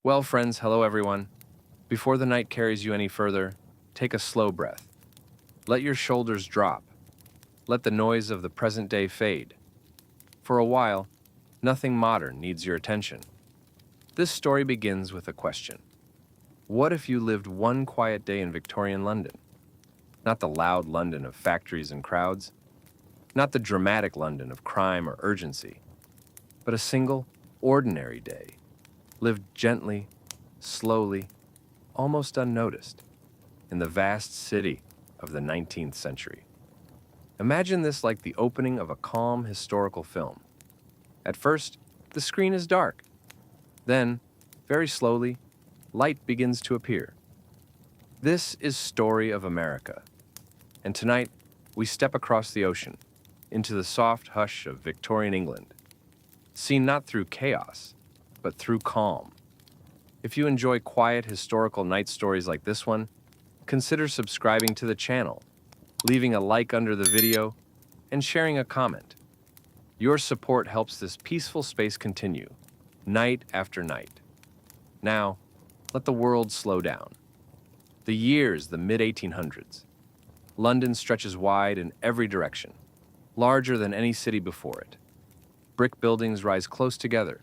Well, friends, hello everyone. Before the night carries you any further, take a slow breath. Let your shoulders drop. Let the noise of the present day fade. For a while, nothing modern needs your attention. This story begins with a question. What if you lived one quiet day in Victorian London? Not the loud London of factories and crowds, not the dramatic London of crime or urgency, but a single, ordinary day, lived gently, slowly, almost unnoticed, in the vast city of the 19th century. Imagine this like the opening of a calm historical film. At first, the screen is dark. Then, very slowly, light begins to appear. This is Story of America. And tonight, we step across the ocean, into the soft hush of Victorian England, seen not through chaos, but through calm. If you enjoy quiet historical night stories like this one, consider subscribing to the channel, leaving a like under the video, and sharing a comment. Your support helps this peaceful space continue, night after night. Now, let the world slow down. The year is the mid-1800s. London stretches wide in every direction, larger than any city before it. Brick buildings rise close together.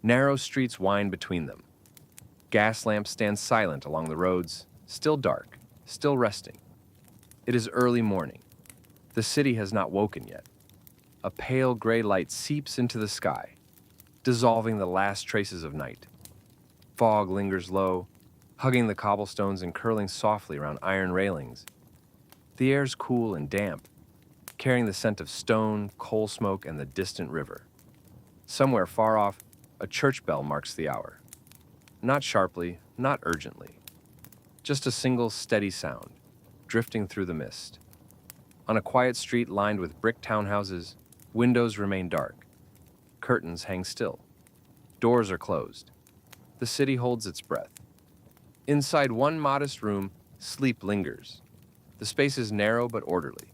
Narrow streets wind between them. Gas lamps stand silent along the roads, still dark, still resting. It is early morning. The city has not woken yet. A pale gray light seeps into the sky, dissolving the last traces of night. Fog lingers low, hugging the cobblestones and curling softly around iron railings. The air's cool and damp, carrying the scent of stone, coal smoke, and the distant river. Somewhere far off, a church bell marks the hour. Not sharply, not urgently. Just a single steady sound, drifting through the mist. On a quiet street lined with brick townhouses, windows remain dark. Curtains hang still. Doors are closed. The city holds its breath. Inside one modest room, sleep lingers. The space is narrow but orderly.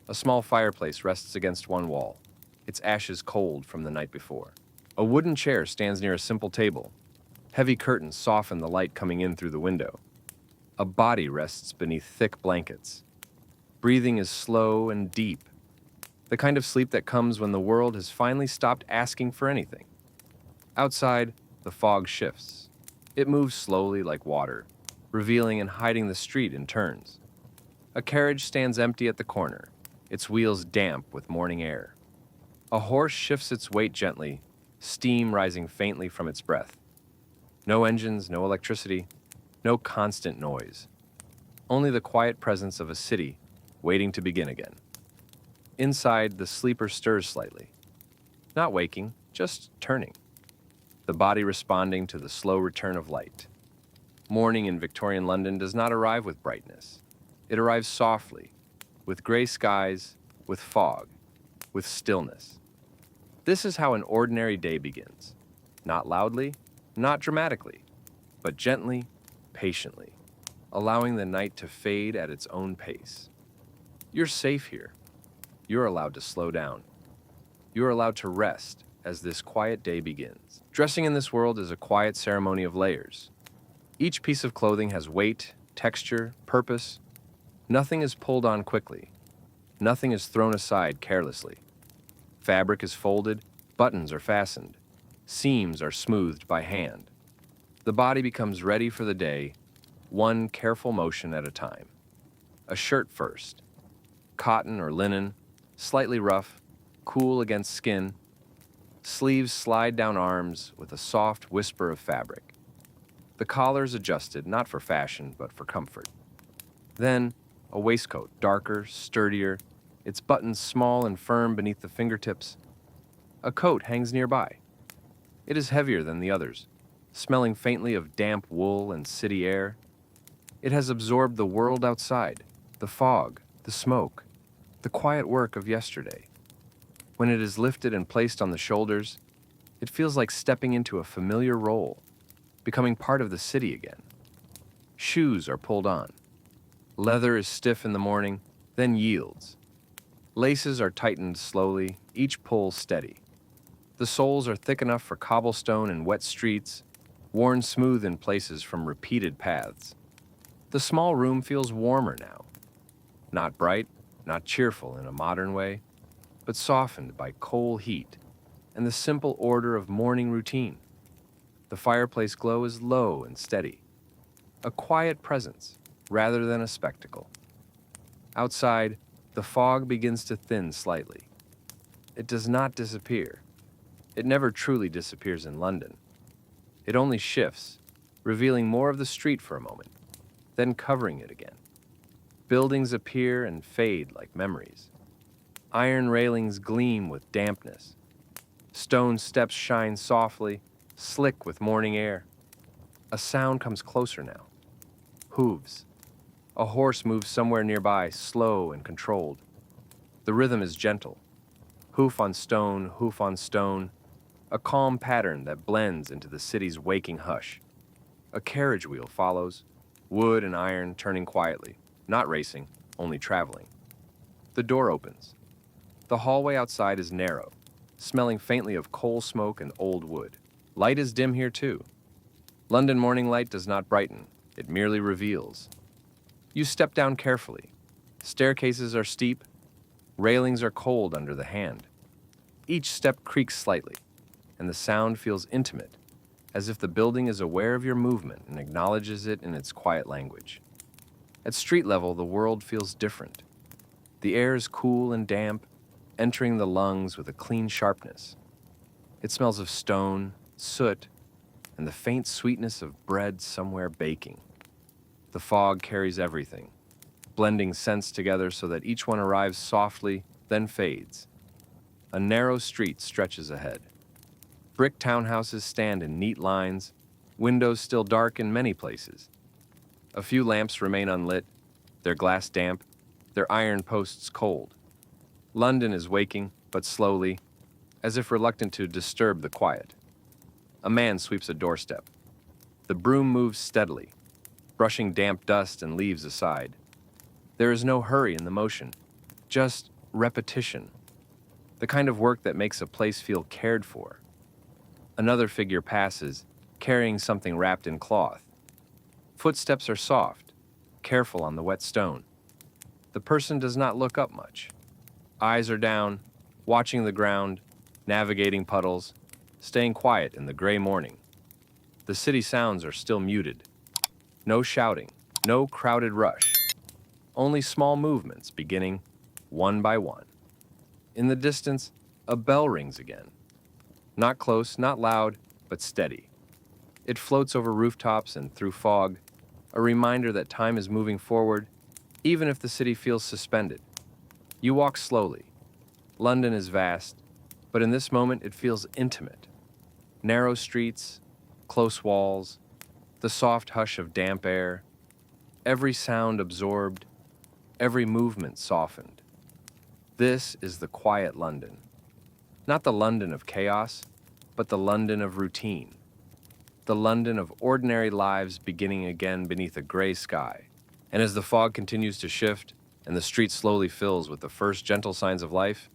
A small fireplace rests against one wall, its ashes cold from the night before. A wooden chair stands near a simple table. Heavy curtains soften the light coming in through the window. A body rests beneath thick blankets. Breathing is slow and deep, the kind of sleep that comes when the world has finally stopped asking for anything. Outside, the fog shifts. It moves slowly like water, revealing and hiding the street in turns. A carriage stands empty at the corner, its wheels damp with morning air. A horse shifts its weight gently, steam rising faintly from its breath. No engines, no electricity, no constant noise. Only the quiet presence of a city waiting to begin again. Inside, the sleeper stirs slightly. Not waking, just turning. The body responding to the slow return of light. Morning in Victorian London does not arrive with brightness. It arrives softly, with gray skies, with fog, with stillness. This is how an ordinary day begins. Not loudly, not dramatically, but gently, patiently, allowing the night to fade at its own pace. You're safe here. You're allowed to slow down. You're allowed to rest as this quiet day begins. Dressing in this world is a quiet ceremony of layers. Each piece of clothing has weight, texture, purpose. Nothing is pulled on quickly. Nothing is thrown aside carelessly. Fabric is folded, buttons are fastened, seams are smoothed by hand. The body becomes ready for the day, one careful motion at a time. A shirt first. Cotton or linen, slightly rough, cool against skin. Sleeves slide down arms with a soft whisper of fabric. The collar's adjusted, not for fashion, but for comfort. Then, a waistcoat, darker, sturdier, its buttons small and firm beneath the fingertips. A coat hangs nearby. It is heavier than the others, smelling faintly of damp wool and city air. It has absorbed the world outside, the fog, the smoke, the quiet work of yesterday. When it is lifted and placed on the shoulders, it feels like stepping into a familiar role, becoming part of the city again. Shoes are pulled on. Leather is stiff in the morning, then yields. Laces are tightened slowly, each pull steady. The soles are thick enough for cobblestone and wet streets, worn smooth in places from repeated paths. The small room feels warmer now. Not bright, not cheerful in a modern way, but softened by coal heat and the simple order of morning routine. The fireplace glow is low and steady, a quiet presence rather than a spectacle. Outside, the fog begins to thin slightly. It does not disappear. It never truly disappears in London. It only shifts, revealing more of the street for a moment, then covering it again. Buildings appear and fade like memories. Iron railings gleam with dampness. Stone steps shine softly, slick with morning air. A sound comes closer now. Hooves. A horse moves somewhere nearby, slow and controlled. The rhythm is gentle. Hoof on stone, a calm pattern that blends into the city's waking hush. A carriage wheel follows, wood and iron turning quietly, not racing, only traveling. The door opens. The hallway outside is narrow, smelling faintly of coal smoke and old wood. Light is dim here too. London morning light does not brighten, it merely reveals. You step down carefully. Staircases are steep, railings are cold under the hand. Each step creaks slightly, and the sound feels intimate, as if the building is aware of your movement and acknowledges it in its quiet language. At street level, the world feels different. The air is cool and damp, entering the lungs with a clean sharpness. It smells of stone, soot, and the faint sweetness of bread somewhere baking. The fog carries everything, blending scents together so that each one arrives softly, then fades. A narrow street stretches ahead. Brick townhouses stand in neat lines, windows still dark in many places. A few lamps remain unlit, their glass damp, their iron posts cold. London is waking, but slowly, as if reluctant to disturb the quiet. A man sweeps a doorstep. The broom moves steadily, brushing damp dust and leaves aside. There is no hurry in the motion, just repetition, the kind of work that makes a place feel cared for. Another figure passes, carrying something wrapped in cloth. Footsteps are soft, careful on the wet stone. The person does not look up much. Eyes are down, watching the ground, navigating puddles, staying quiet in the gray morning. The city sounds are still muted. No shouting, no crowded rush. Only small movements beginning one by one. In the distance, a bell rings again. Not close, not loud, but steady. It floats over rooftops and through fog, a reminder that time is moving forward, even if the city feels suspended. You walk slowly. London is vast, but in this moment it feels intimate. Narrow streets, close walls, the soft hush of damp air, every sound absorbed, every movement softened. This is the quiet London. Not the London of chaos, but the London of routine. The London of ordinary lives beginning again beneath a gray sky. And as the fog continues to shift and the street slowly fills with the first gentle signs of life,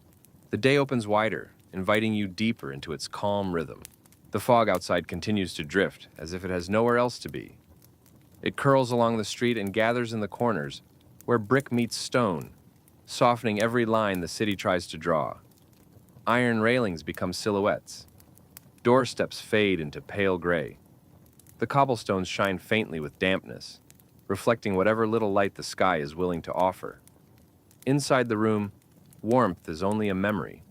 the day opens wider, inviting you deeper into its calm rhythm. The fog outside continues to drift as if it has nowhere else to be. It curls along the street and gathers in the corners where brick meets stone, softening every line the city tries to draw. Iron railings become silhouettes. Doorsteps fade into pale gray. The cobblestones shine faintly with dampness, reflecting whatever little light the sky is willing to offer. Inside the room, warmth is only a memory.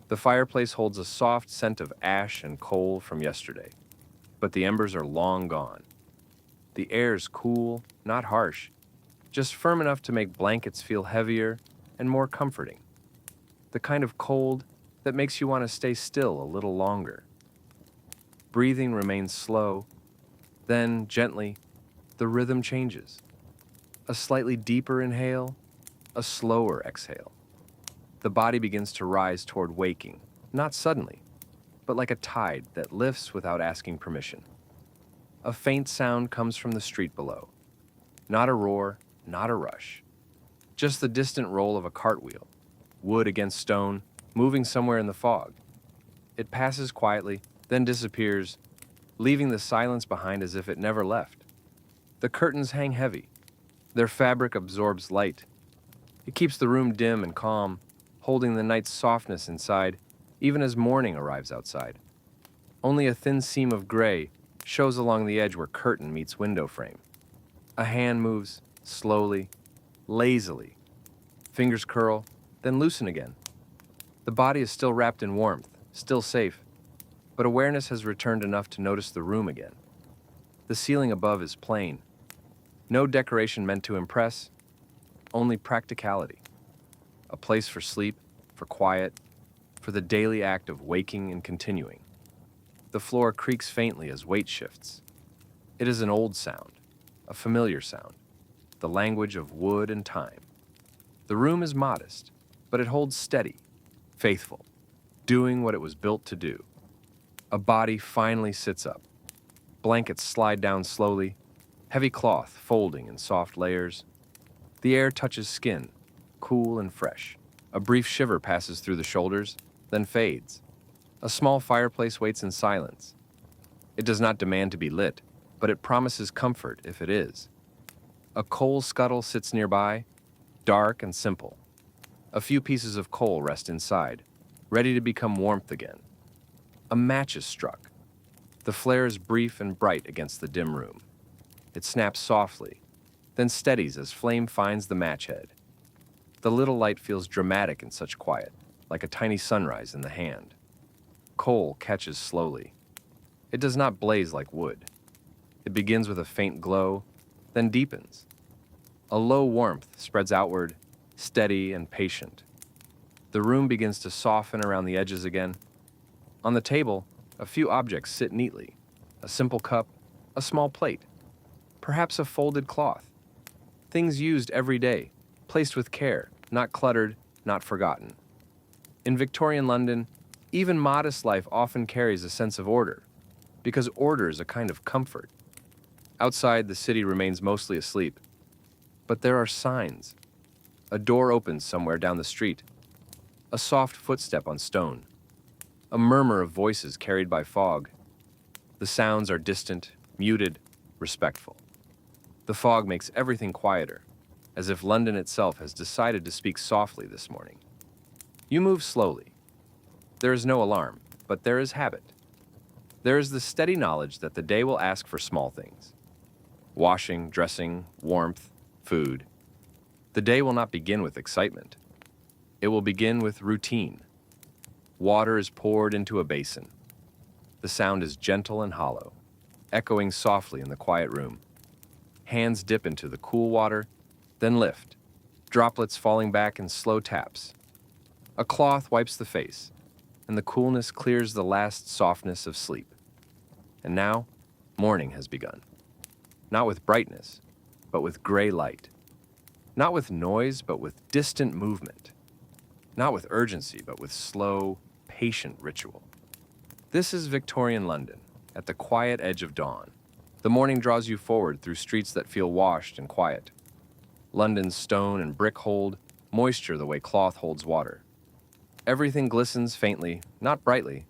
The fireplace holds a soft scent of ash and coal from yesterday, but the embers are long gone. The air is cool, not harsh, just firm enough to make blankets feel heavier and more comforting. The kind of cold that makes you want to stay still a little longer. Breathing remains slow, then, gently, the rhythm changes. A slightly deeper inhale, a slower exhale. The body begins to rise toward waking, not suddenly, but like a tide that lifts without asking permission. A faint sound comes from the street below. Not a roar, not a rush. Just the distant roll of a cartwheel, wood against stone, moving somewhere in the fog. It passes quietly, then disappears, leaving the silence behind as if it never left. The curtains hang heavy. Their fabric absorbs light. It keeps the room dim and calm, holding the night's softness inside, even as morning arrives outside. Only a thin seam of gray shows along the edge where curtain meets window frame. A hand moves, slowly, lazily. Fingers curl, then loosen again. The body is still wrapped in warmth, still safe, but awareness has returned enough to notice the room again. The ceiling above is plain. No decoration meant to impress, only practicality. A place for sleep, for quiet, for the daily act of waking and continuing. The floor creaks faintly as weight shifts. It is an old sound, a familiar sound, the language of wood and time. The room is modest, but it holds steady, faithful, doing what it was built to do. A body finally sits up. Blankets slide down slowly, heavy cloth folding in soft layers. The air touches skin, cool and fresh. A brief shiver passes through the shoulders, then fades. A small fireplace waits in silence. It does not demand to be lit, but it promises comfort if it is. A coal scuttle sits nearby, dark and simple. A few pieces of coal rest inside, ready to become warmth again. A match is struck. The flare is brief and bright against the dim room. It snaps softly, then steadies as flame finds the match head. The little light feels dramatic in such quiet, like a tiny sunrise in the hand. Coal catches slowly. It does not blaze like wood. It begins with a faint glow, then deepens. A low warmth spreads outward, steady and patient. The room begins to soften around the edges again. On the table, a few objects sit neatly. A simple cup, a small plate, perhaps a folded cloth. Things used every day, placed with care, not cluttered, not forgotten. In Victorian London, even modest life often carries a sense of order, because order is a kind of comfort. Outside, the city remains mostly asleep. But there are signs. A door opens somewhere down the street. A soft footstep on stone. A murmur of voices carried by fog. The sounds are distant, muted, respectful. The fog makes everything quieter, as if London itself has decided to speak softly this morning. You move slowly. There is no alarm, but there is habit. There is the steady knowledge that the day will ask for small things. Washing, dressing, warmth, food. The day will not begin with excitement. It will begin with routine. Water is poured into a basin. The sound is gentle and hollow, echoing softly in the quiet room. Hands dip into the cool water, then lift, droplets falling back in slow taps. A cloth wipes the face, and the coolness clears the last softness of sleep. And now, morning has begun. Not with brightness, but with gray light. Not with noise, but with distant movement. Not with urgency, but with slow, patient ritual. This is Victorian London, at the quiet edge of dawn. The morning draws you forward through streets that feel washed and quiet. London's stone and brick hold moisture the way cloth holds water. Everything glistens faintly, not brightly,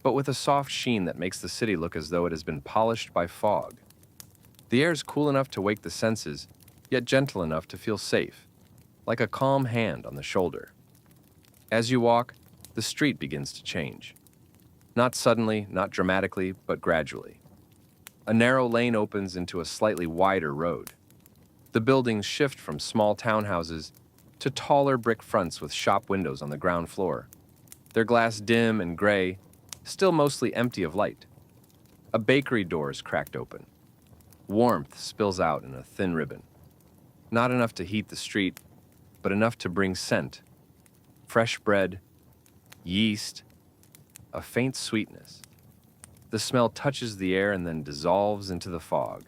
but with a soft sheen that makes the city look as though it has been polished by fog. The air is cool enough to wake the senses, yet gentle enough to feel safe, like a calm hand on the shoulder. As you walk, the street begins to change. Not suddenly, not dramatically, but gradually. A narrow lane opens into a slightly wider road. The buildings shift from small townhouses to taller brick fronts with shop windows on the ground floor, their glass dim and gray, still mostly empty of light. A bakery door is cracked open. Warmth spills out in a thin ribbon. Not enough to heat the street, but enough to bring scent. Fresh bread, yeast, a faint sweetness. The smell touches the air and then dissolves into the fog,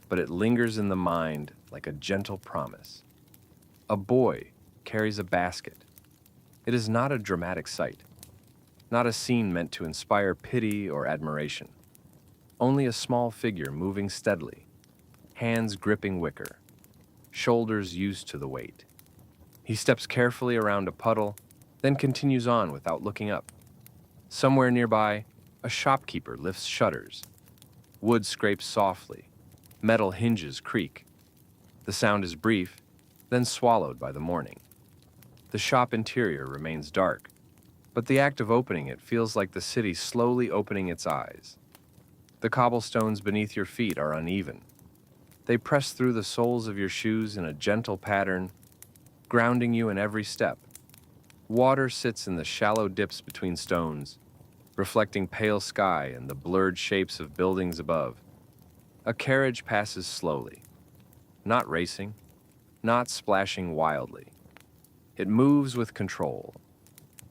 but it lingers in the mind like a gentle promise. A boy carries a basket. It is not a dramatic sight, not a scene meant to inspire pity or admiration. Only a small figure moving steadily, hands gripping wicker, shoulders used to the weight. He steps carefully around a puddle, then continues on without looking up. Somewhere nearby, a shopkeeper lifts shutters, Wood scrapes softly. Metal hinges creak. The sound is brief, then swallowed by the morning. The shop interior remains dark, but the act of opening it feels like the city slowly opening its eyes. The cobblestones beneath your feet are uneven. They press through the soles of your shoes in a gentle pattern, grounding you in every step. Water sits in the shallow dips between stones, reflecting pale sky and the blurred shapes of buildings above. A carriage passes slowly, not racing, not splashing wildly. It moves with control,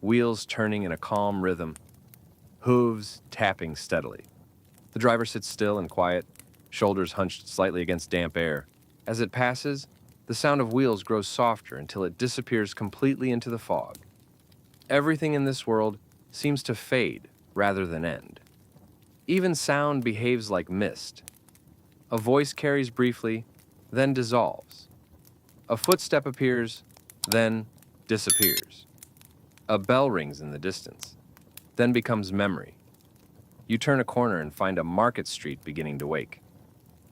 wheels turning in a calm rhythm, hooves tapping steadily. The driver sits still and quiet, shoulders hunched slightly against damp air. As it passes, the sound of wheels grows softer until it disappears completely into the fog. Everything in this world seems to fade rather than end. Even sound behaves like mist. A voice carries briefly, then dissolves. A footstep appears, then disappears. A bell rings in the distance, then becomes memory. You turn a corner and find a market street beginning to wake.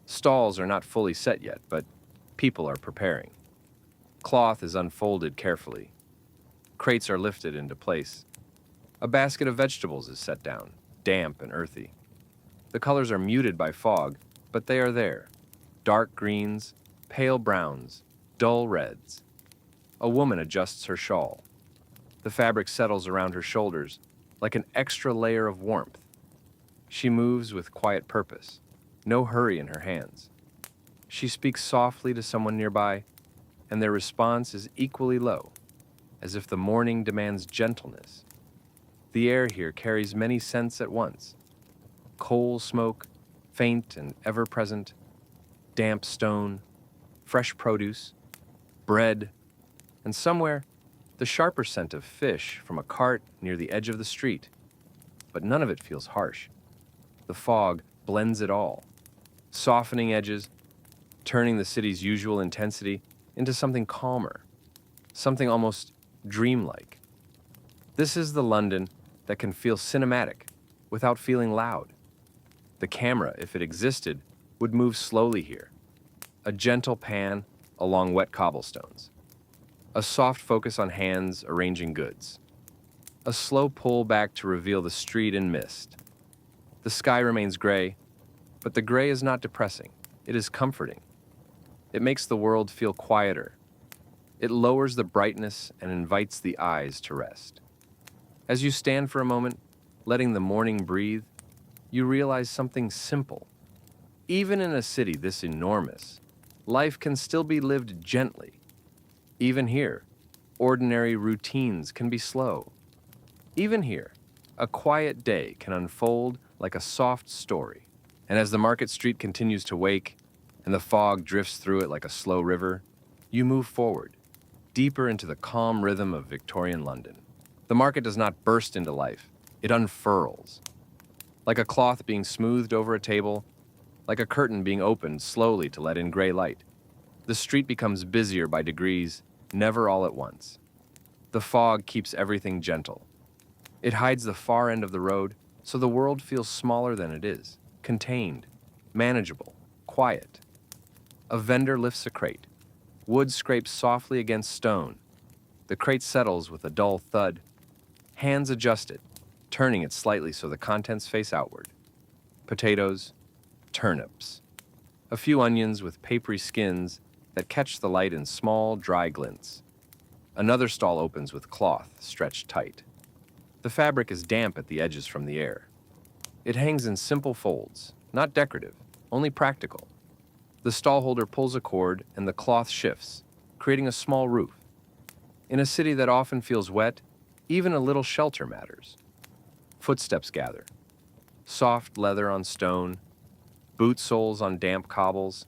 Stalls are not fully set yet, but people are preparing. Cloth is unfolded carefully. Crates are lifted into place. A basket of vegetables is set down, damp and earthy. The colors are muted by fog, but they are there. Dark greens, pale browns, dull reds. A woman adjusts her shawl. The fabric settles around her shoulders like an extra layer of warmth. She moves with quiet purpose, no hurry in her hands. She speaks softly to someone nearby, and their response is equally low, as if the morning demands gentleness. The air here carries many scents at once. Coal smoke, faint and ever-present, damp stone, fresh produce, bread, and somewhere, the sharper scent of fish from a cart near the edge of the street. But none of it feels harsh. The fog blends it all, softening edges, turning the city's usual intensity into something calmer, something almost dreamlike. This is the London that can feel cinematic without feeling loud. The camera, if it existed, would move slowly here, a gentle pan along wet cobblestones, a soft focus on hands arranging goods, a slow pull back to reveal the street in mist. The sky remains gray, but the gray is not depressing. It is comforting. It makes the world feel quieter. It lowers the brightness and invites the eyes to rest. As you stand for a moment, letting the morning breathe, you realize something simple. Even in a city this enormous, life can still be lived gently. Even here, ordinary routines can be slow. Even here, a quiet day can unfold like a soft story. And as the market street continues to wake and the fog drifts through it like a slow river, you move forward, deeper into the calm rhythm of Victorian London. The market does not burst into life, it unfurls. Like a cloth being smoothed over a table, like a curtain being opened slowly to let in gray light. The street becomes busier by degrees, never all at once. The fog keeps everything gentle. It hides the far end of the road, so the world feels smaller than it is, contained, manageable, quiet. A vendor lifts a crate. Wood scrapes softly against stone. The crate settles with a dull thud. Hands adjust it, turning it slightly so the contents face outward. Potatoes, turnips. A few onions with papery skins that catch the light in small, dry glints. Another stall opens with cloth stretched tight. The fabric is damp at the edges from the air. It hangs in simple folds, not decorative, only practical. The stallholder pulls a cord and the cloth shifts, creating a small roof. In a city that often feels wet, even a little shelter matters. Footsteps gather. Soft leather on stone, boot soles on damp cobbles.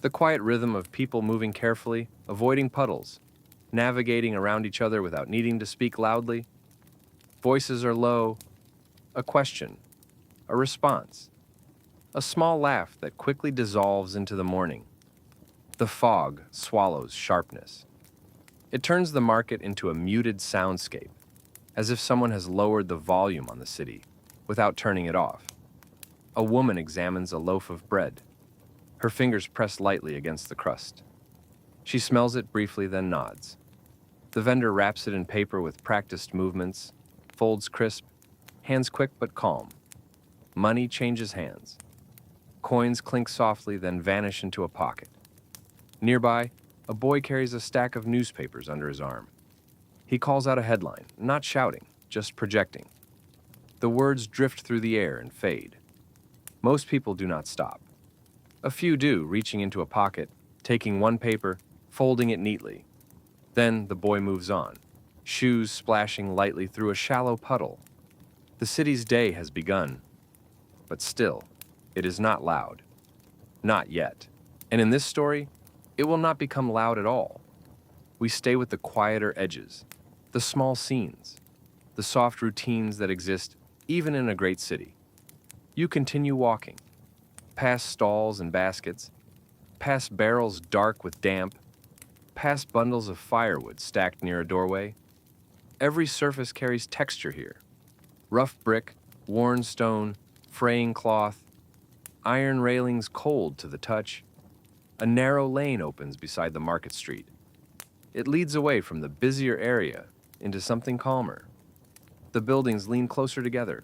The quiet rhythm of people moving carefully, avoiding puddles, navigating around each other without needing to speak loudly. Voices are low, a question, a response, a small laugh that quickly dissolves into the morning. The fog swallows sharpness. It turns the market into a muted soundscape, as if someone has lowered the volume on the city without turning it off. A woman examines a loaf of bread. Her fingers press lightly against the crust. She smells it briefly, then nods. The vendor wraps it in paper with practiced movements, folds crisp, hands quick but calm. Money changes hands. Coins clink softly, then vanish into a pocket. Nearby, a boy carries a stack of newspapers under his arm. He calls out a headline, not shouting, just projecting. The words drift through the air and fade. Most people do not stop. A few do, reaching into a pocket, taking one paper, folding it neatly. Then the boy moves on, shoes splashing lightly through a shallow puddle. The city's day has begun, but still, it is not loud. Not yet. And in this story, it will not become loud at all. We stay with the quieter edges, the small scenes, the soft routines that exist even in a great city. You continue walking, past stalls and baskets, past barrels dark with damp, past bundles of firewood stacked near a doorway. Every surface carries texture here. Rough brick, worn stone, fraying cloth, iron railings cold to the touch. A narrow lane opens beside the market street. It leads away from the busier area into something calmer. The buildings lean closer together,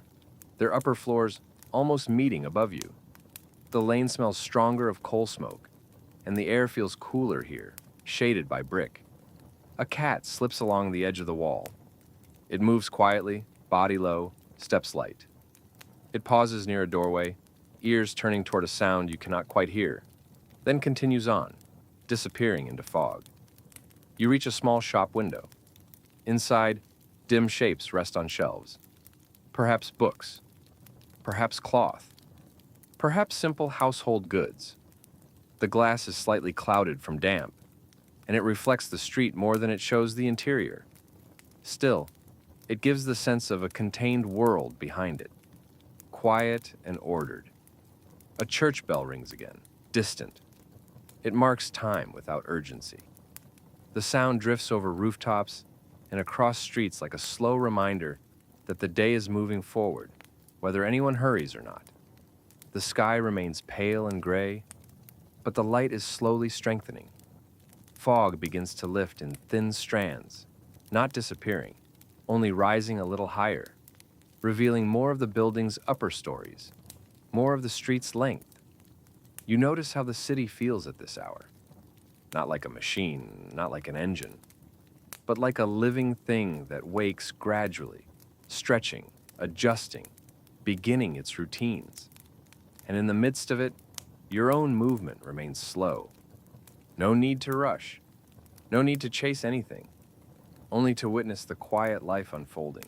their upper floors almost meeting above you. The lane smells stronger of coal smoke, and the air feels cooler here, shaded by brick. A cat slips along the edge of the wall. It moves quietly, body low, steps light. It pauses near a doorway, ears turning toward a sound you cannot quite hear, then continues on, disappearing into fog. You reach a small shop window. Inside, dim shapes rest on shelves. Perhaps books, perhaps cloth, perhaps simple household goods. The glass is slightly clouded from damp, and it reflects the street more than it shows the interior. Still, it gives the sense of a contained world behind it, quiet and ordered. A church bell rings again, distant. It marks time without urgency. The sound drifts over rooftops and across streets like a slow reminder that the day is moving forward, whether anyone hurries or not. The sky remains pale and gray, but the light is slowly strengthening. Fog begins to lift in thin strands, not disappearing, only rising a little higher, revealing more of the building's upper stories, more of the street's length. You notice how the city feels at this hour. Not like a machine, not like an engine, but like a living thing that wakes gradually, stretching, adjusting, beginning its routines. And in the midst of it, your own movement remains slow. No need to rush, no need to chase anything, only to witness the quiet life unfolding.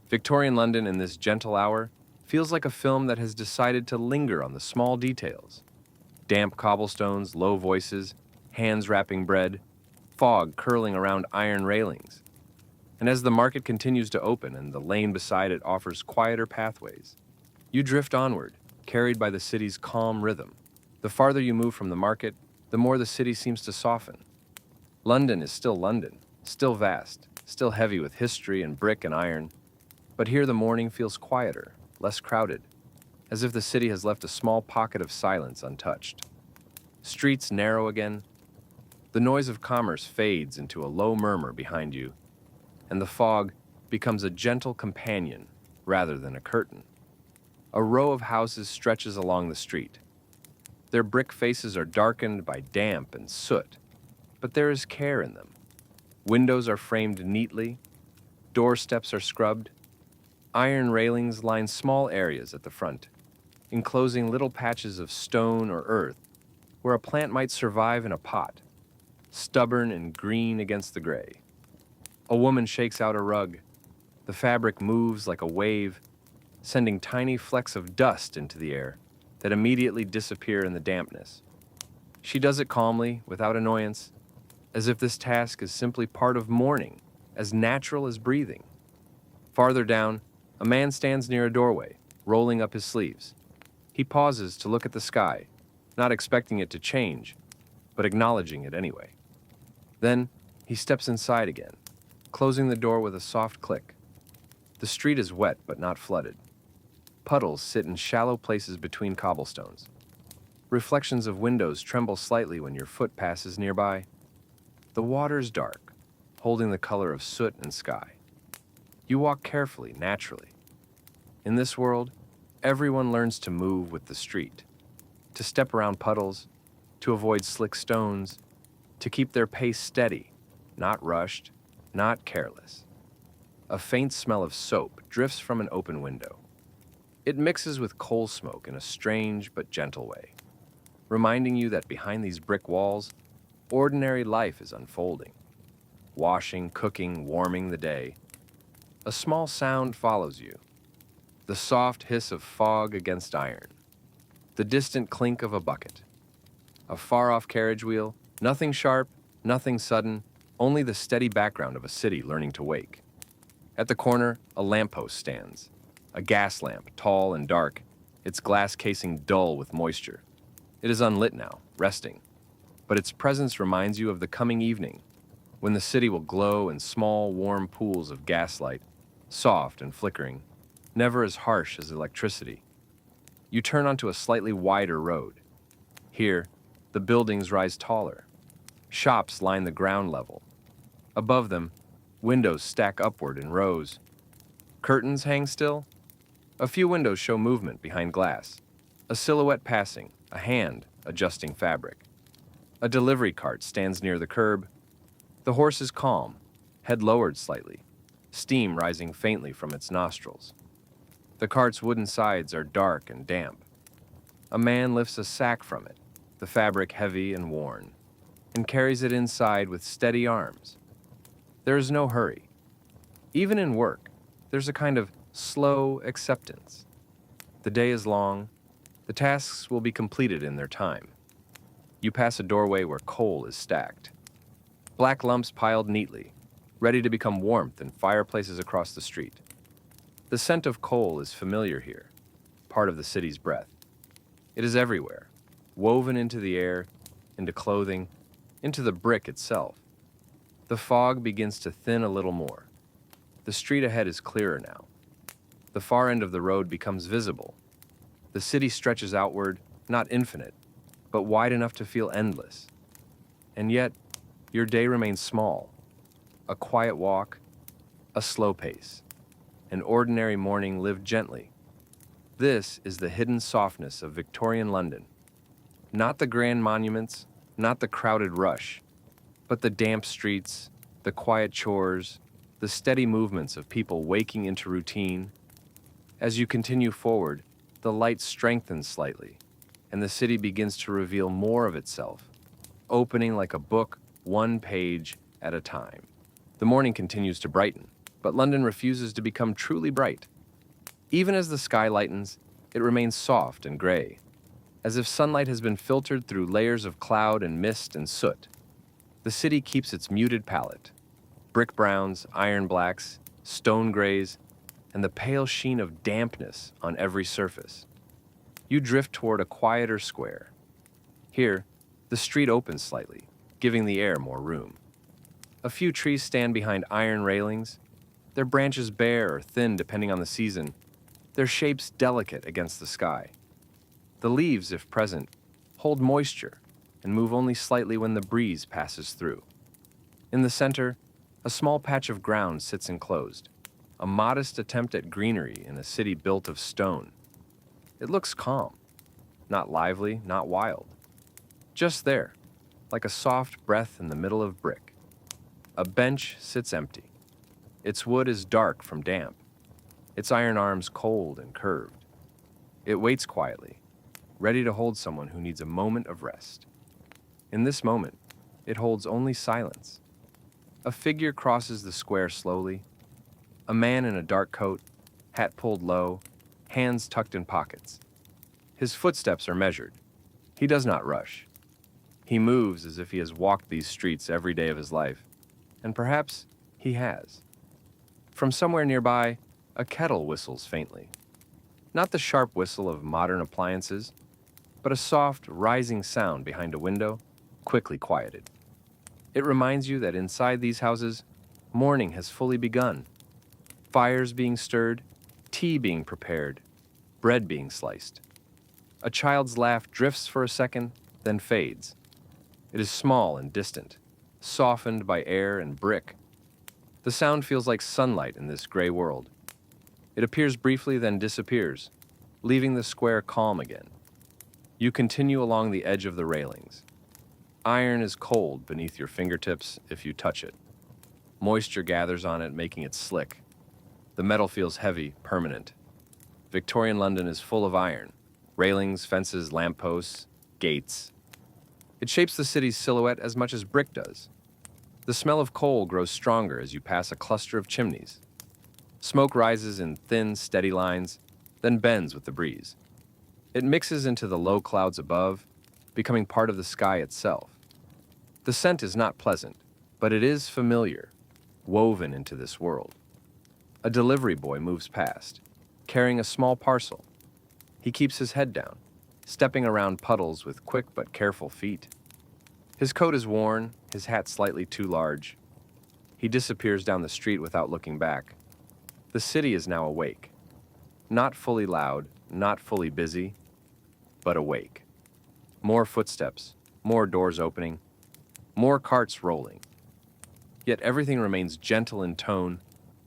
Victorian London in this gentle hour feels like a film that has decided to linger on the small details. Damp cobblestones, low voices, hands wrapping bread, fog curling around iron railings. And as the market continues to open and the lane beside it offers quieter pathways, you drift onward, carried by the city's calm rhythm. The farther you move from the market, the more the city seems to soften. London is still London, still vast, still heavy with history and brick and iron, but here the morning feels quieter, less crowded, as if the city has left a small pocket of silence untouched. Streets narrow again. The noise of commerce fades into a low murmur behind you, and the fog becomes a gentle companion rather than a curtain. A row of houses stretches along the street. Their brick faces are darkened by damp and soot, but there is care in them. Windows are framed neatly, doorsteps are scrubbed, iron railings line small areas at the front, enclosing little patches of stone or earth where a plant might survive in a pot, stubborn and green against the gray. A woman shakes out a rug. The fabric moves like a wave, sending tiny flecks of dust into the air that immediately disappear in the dampness. She does it calmly, without annoyance, as if this task is simply part of mourning, as natural as breathing. Farther down, a man stands near a doorway, rolling up his sleeves. He pauses to look at the sky, not expecting it to change, but acknowledging it anyway. Then, he steps inside again, closing the door with a soft click. The street is wet but not flooded. Puddles sit in shallow places between cobblestones. Reflections of windows tremble slightly when your foot passes nearby. The water's dark, holding the color of soot and sky. You walk carefully, naturally. In this world, everyone learns to move with the street, to step around puddles, to avoid slick stones, to keep their pace steady, not rushed, not careless. A faint smell of soap drifts from an open window. It mixes with coal smoke in a strange but gentle way, reminding you that behind these brick walls, ordinary life is unfolding. Washing, cooking, warming the day. A small sound follows you. The soft hiss of fog against iron. The distant clink of a bucket. A far-off carriage wheel, nothing sharp, nothing sudden, only the steady background of a city learning to wake. At the corner, a lamppost stands. A gas lamp, tall and dark, its glass casing dull with moisture. It is unlit now, resting. But its presence reminds you of the coming evening, when the city will glow in small, warm pools of gaslight, soft and flickering, never as harsh as electricity. You turn onto a slightly wider road. Here, the buildings rise taller. Shops line the ground level. Above them, windows stack upward in rows. Curtains hang still. A few windows show movement behind glass. A silhouette passing, a hand adjusting fabric. A delivery cart stands near the curb. The horse is calm, head lowered slightly, steam rising faintly from its nostrils. The cart's wooden sides are dark and damp. A man lifts a sack from it, the fabric heavy and worn, and carries it inside with steady arms. There is no hurry. Even in work, there's a kind of slow acceptance. The day is long. The tasks will be completed in their time. You pass a doorway where coal is stacked. Black lumps piled neatly, ready to become warmth in fireplaces across the street. The scent of coal is familiar here, part of the city's breath. It is everywhere, woven into the air, into clothing, into the brick itself. The fog begins to thin a little more. The street ahead is clearer now. The far end of the road becomes visible. The city stretches outward, not infinite, but wide enough to feel endless. And yet, your day remains small. A quiet walk, a slow pace, an ordinary morning lived gently. This is the hidden softness of Victorian London. Not the grand monuments, not the crowded rush, but the damp streets, the quiet chores, the steady movements of people waking into routine. As you continue forward, the light strengthens slightly, and the city begins to reveal more of itself, opening like a book, one page at a time. The morning continues to brighten, but London refuses to become truly bright. Even as the sky lightens, it remains soft and gray, as if sunlight has been filtered through layers of cloud and mist and soot. The city keeps its muted palette: brick browns, iron blacks, stone grays, and the pale sheen of dampness on every surface. You drift toward a quieter square. Here, the street opens slightly, giving the air more room. A few trees stand behind iron railings, their branches bare or thin depending on the season, their shapes delicate against the sky. The leaves, if present, hold moisture and move only slightly when the breeze passes through. In the center, a small patch of ground sits enclosed, a modest attempt at greenery in a city built of stone. It looks calm, not lively, not wild. Just there, like a soft breath in the middle of brick. A bench sits empty. Its wood is dark from damp, its iron arms cold and curved. It waits quietly, ready to hold someone who needs a moment of rest. In this moment, it holds only silence. A figure crosses the square slowly. A man in a dark coat, hat pulled low, hands tucked in pockets. His footsteps are measured. He does not rush. He moves as if he has walked these streets every day of his life, and perhaps he has. From somewhere nearby, a kettle whistles faintly. Not the sharp whistle of modern appliances, but a soft, rising sound behind a window, quickly quieted. It reminds you that inside these houses, morning has fully begun. Fires being stirred, tea being prepared, bread being sliced. A child's laugh drifts for a second, then fades. It is small and distant, softened by air and brick. The sound feels like sunlight in this gray world. It appears briefly, then disappears, leaving the square calm again. You continue along the edge of the railings. Iron is cold beneath your fingertips if you touch it. Moisture gathers on it, making it slick. The metal feels heavy, permanent. Victorian London is full of iron. Railings, fences, lampposts, gates. It shapes the city's silhouette as much as brick does. The smell of coal grows stronger as you pass a cluster of chimneys. Smoke rises in thin, steady lines, then bends with the breeze. It mixes into the low clouds above, becoming part of the sky itself. The scent is not pleasant, but it is familiar, woven into this world. A delivery boy moves past, carrying a small parcel. He keeps his head down, stepping around puddles with quick but careful feet. His coat is worn, his hat slightly too large. He disappears down the street without looking back. The city is now awake. Not fully loud, not fully busy, but awake. More footsteps, more doors opening, more carts rolling. Yet everything remains gentle in tone,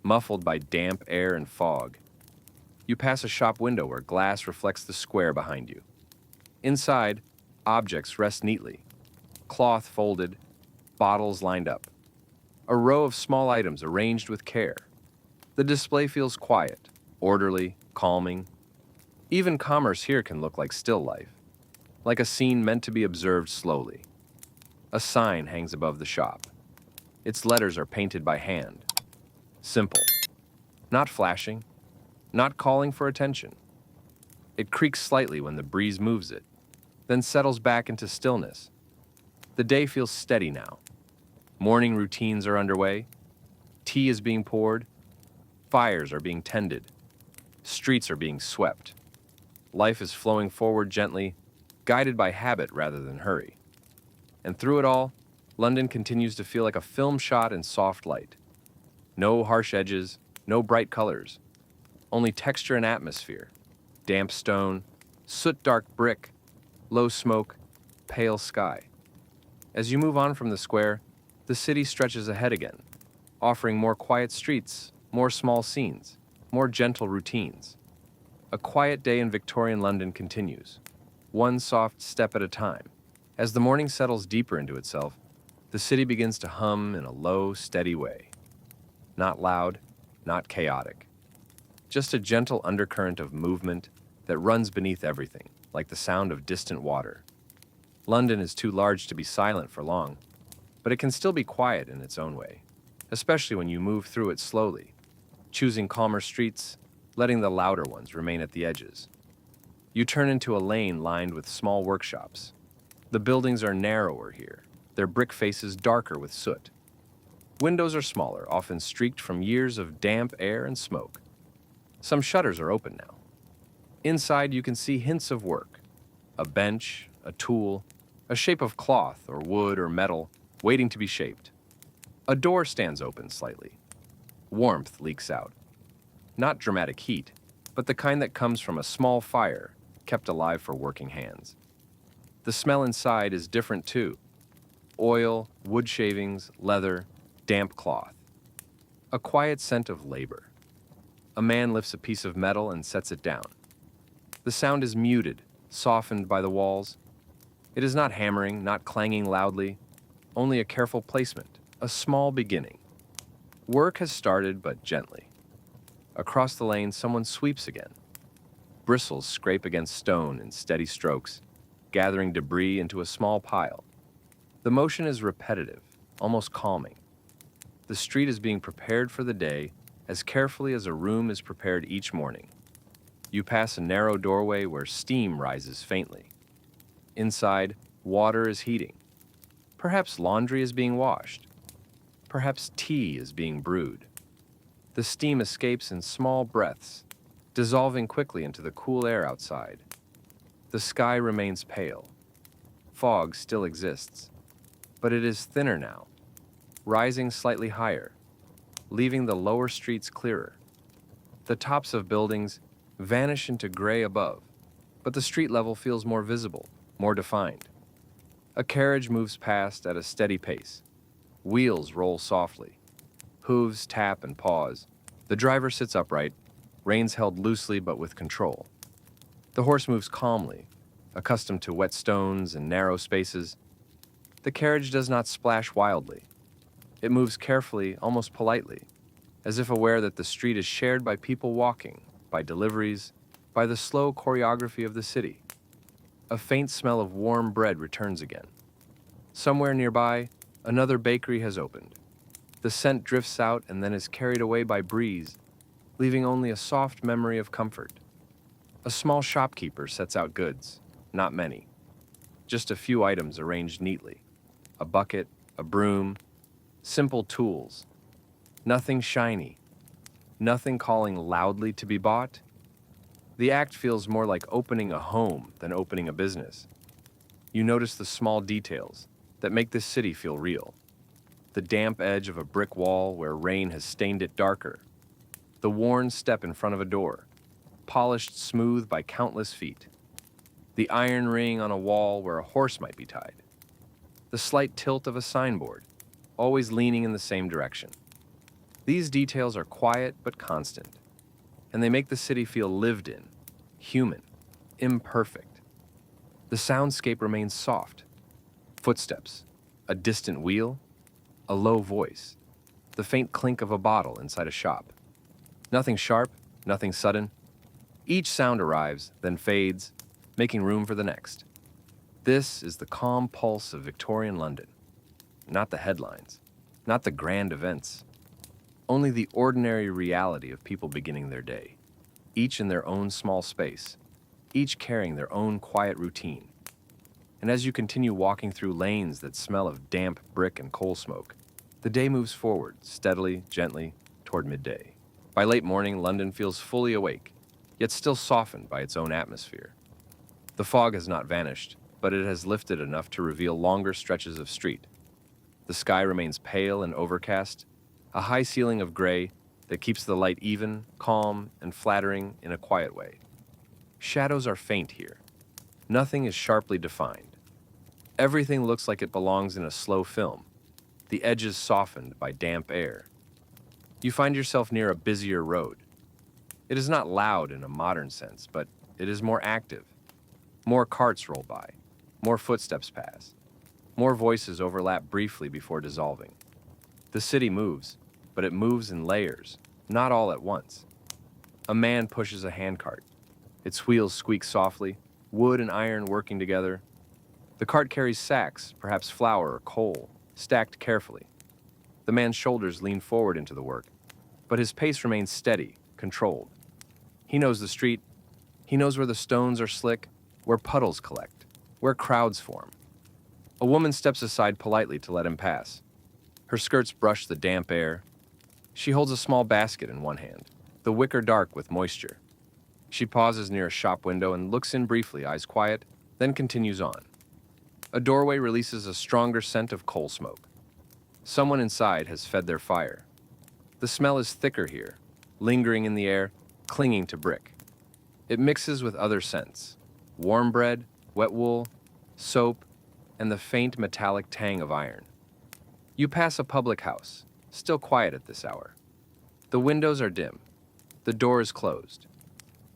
muffled by damp air and fog. You pass a shop window where glass reflects the square behind you. Inside, objects rest neatly. Cloth folded, bottles lined up. A row of small items arranged with care. The display feels quiet, orderly, calming. Even commerce here can look like still life, like a scene meant to be observed slowly. A sign hangs above the shop. Its letters are painted by hand. Simple. Not flashing, not calling for attention. It creaks slightly when the breeze moves it, then settles back into stillness. The day feels steady now. Morning routines are underway. Tea is being poured. Fires are being tended. Streets are being swept. Life is flowing forward gently, guided by habit rather than hurry. And through it all, London continues to feel like a film shot in soft light. No harsh edges, no bright colors, only texture and atmosphere. Damp stone, soot-dark brick, low smoke, pale sky. As you move on from the square, the city stretches ahead again, offering more quiet streets, more small scenes, more gentle routines. A quiet day in Victorian London continues, one soft step at a time. As the morning settles deeper into itself, the city begins to hum in a low, steady way. Not loud, not chaotic. Just a gentle undercurrent of movement that runs beneath everything, like the sound of distant water. London is too large to be silent for long, but it can still be quiet in its own way, especially when you move through it slowly, choosing calmer streets, letting the louder ones remain at the edges. You turn into a lane lined with small workshops. The buildings are narrower here, their brick faces darker with soot. Windows are smaller, often streaked from years of damp air and smoke. Some shutters are open now. Inside, you can see hints of work. A bench, a tool, a shape of cloth or wood or metal waiting to be shaped. A door stands open slightly. Warmth leaks out. Not dramatic heat, but the kind that comes from a small fire kept alive for working hands. The smell inside is different too. Oil, wood shavings, leather, damp cloth. A quiet scent of labor. A man lifts a piece of metal and sets it down. The sound is muted, softened by the walls. It is not hammering, not clanging loudly, only a careful placement, a small beginning. Work has started, but gently. Across the lane, someone sweeps again. Bristles scrape against stone in steady strokes, gathering debris into a small pile. The motion is repetitive, almost calming. The street is being prepared for the day as carefully as a room is prepared each morning. You pass a narrow doorway where steam rises faintly. Inside, water is heating. Perhaps laundry is being washed. Perhaps tea is being brewed. The steam escapes in small breaths, dissolving quickly into the cool air outside. The sky remains pale. Fog still exists, but it is thinner now, rising slightly higher, leaving the lower streets clearer. The tops of buildings, vanish into gray above, but the street level feels more visible, more defined. A carriage moves past at a steady pace. Wheels roll softly. Hooves tap and pause. The driver sits upright, reins held loosely but with control. The horse moves calmly, accustomed to wet stones and narrow spaces. The carriage does not splash wildly. It moves carefully, almost politely, as if aware that the street is shared by people walking, by deliveries, by the slow choreography of the city. A faint smell of warm bread returns again. Somewhere nearby, another bakery has opened. The scent drifts out and then is carried away by breeze, leaving only a soft memory of comfort. A small shopkeeper sets out goods, not many. Just a few items arranged neatly. A bucket, a broom, simple tools. Nothing shiny. Nothing calling loudly to be bought. The act feels more like opening a home than opening a business. You notice the small details that make this city feel real. The damp edge of a brick wall where rain has stained it darker. The worn step in front of a door, polished smooth by countless feet. The iron ring on a wall where a horse might be tied. The slight tilt of a signboard, always leaning in the same direction. These details are quiet but constant, and they make the city feel lived in, human, imperfect. The soundscape remains soft. Footsteps, a distant wheel, a low voice, the faint clink of a bottle inside a shop. Nothing sharp, nothing sudden. Each sound arrives, then fades, making room for the next. This is the calm pulse of Victorian London. Not the headlines, not the grand events. Only the ordinary reality of people beginning their day, each in their own small space, each carrying their own quiet routine. And as you continue walking through lanes that smell of damp brick and coal smoke, the day moves forward, steadily, gently, toward midday. By late morning, London feels fully awake, yet still softened by its own atmosphere. The fog has not vanished, but it has lifted enough to reveal longer stretches of street. The sky remains pale and overcast, a high ceiling of gray that keeps the light even, calm, and flattering in a quiet way. Shadows are faint here. Nothing is sharply defined. Everything looks like it belongs in a slow film, the edges softened by damp air. You find yourself near a busier road. It is not loud in a modern sense, but it is more active. More carts roll by, more footsteps pass, more voices overlap briefly before dissolving. The city moves, but it moves in layers, not all at once. A man pushes a handcart. Its wheels squeak softly, wood and iron working together. The cart carries sacks, perhaps flour or coal, stacked carefully. The man's shoulders lean forward into the work, but his pace remains steady, controlled. He knows the street. He knows where the stones are slick, where puddles collect, where crowds form. A woman steps aside politely to let him pass. Her skirts brush the damp air. She holds a small basket in one hand, the wicker dark with moisture. She pauses near a shop window and looks in briefly, eyes quiet, then continues on. A doorway releases a stronger scent of coal smoke. Someone inside has fed their fire. The smell is thicker here, lingering in the air, clinging to brick. It mixes with other scents: warm bread, wet wool, soap, and the faint metallic tang of iron. You pass a public house, still quiet at this hour. The windows are dim. The door is closed.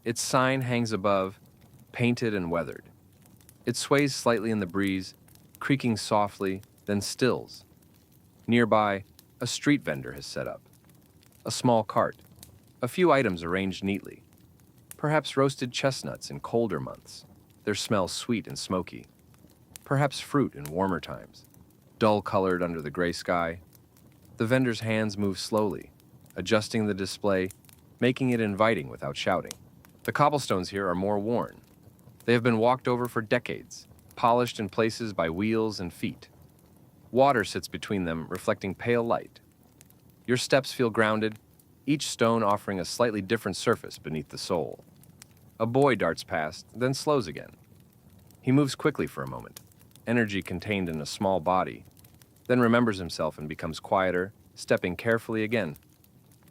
Its sign hangs above, painted and weathered. It sways slightly in the breeze, creaking softly, then stills. Nearby, a street vendor has set up. A small cart, a few items arranged neatly. Perhaps roasted chestnuts in colder months, their smell sweet and smoky. Perhaps fruit in warmer times, dull-colored under the gray sky. The vendor's hands move slowly, adjusting the display, making it inviting without shouting. The cobblestones here are more worn. They have been walked over for decades, polished in places by wheels and feet. Water sits between them, reflecting pale light. Your steps feel grounded, each stone offering a slightly different surface beneath the sole. A boy darts past, then slows again. He moves quickly for a moment, energy contained in a small body, then remembers himself and becomes quieter, stepping carefully again.